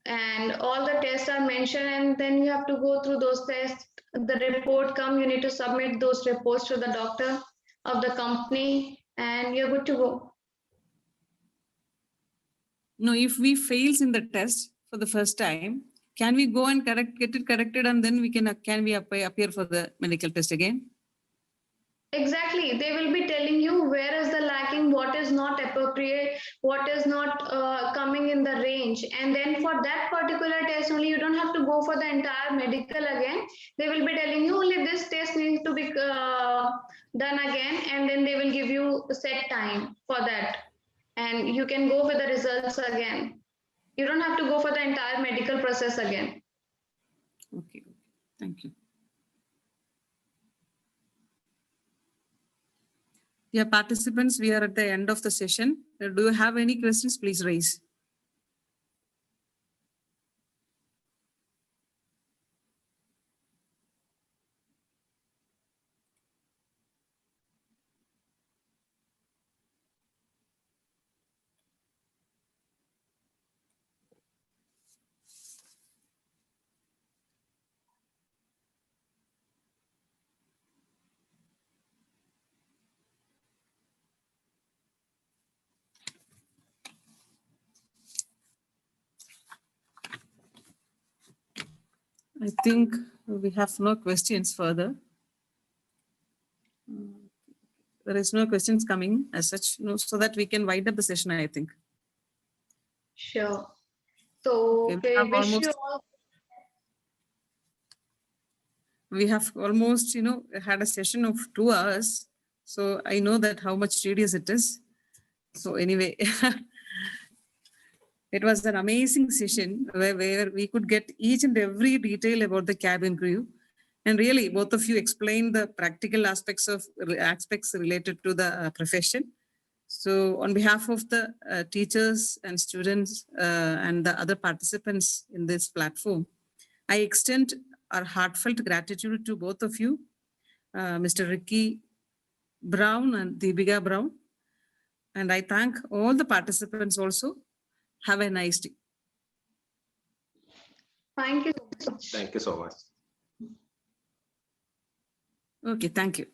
And all the tests are mentioned, and then you have to go through those tests. The report come, you need to submit those reports to the doctor of the company, and you're good to go. No, if we fails in the test for the first time, can we go and get it corrected, and then we can we appear for the medical test again? Exactly. They will be telling you where is the lacking, what is not appropriate, what is not coming in the range. And then for that particular test only, you don't have to go for the entire medical again. They will be telling you only this test needs to be done again. And then they will give you a set time for that. And you can go for the results again. You don't have to go for the entire medical process again. Okay, thank you. Yeah, participants, we are at the end of the session. Do you have any questions? Please raise. I think we have no questions further. There is no questions coming as such, no, so that we can wind up the session, I think. Sure. So Okay, we wish you all. We have almost, had a session of 2 hours. So I know that how much tedious it is. So anyway, it was an amazing session where we could get each and every detail about the cabin crew. And really, both of you explained the practical aspects related to the profession. So on behalf of the teachers and students and the other participants in this platform, I extend our heartfelt gratitude to both of you, Mr. Ricky Brown and Deepika Brown. And I thank all the participants also. Have a nice day. Thank you so much. Thank you so much. Okay, thank you.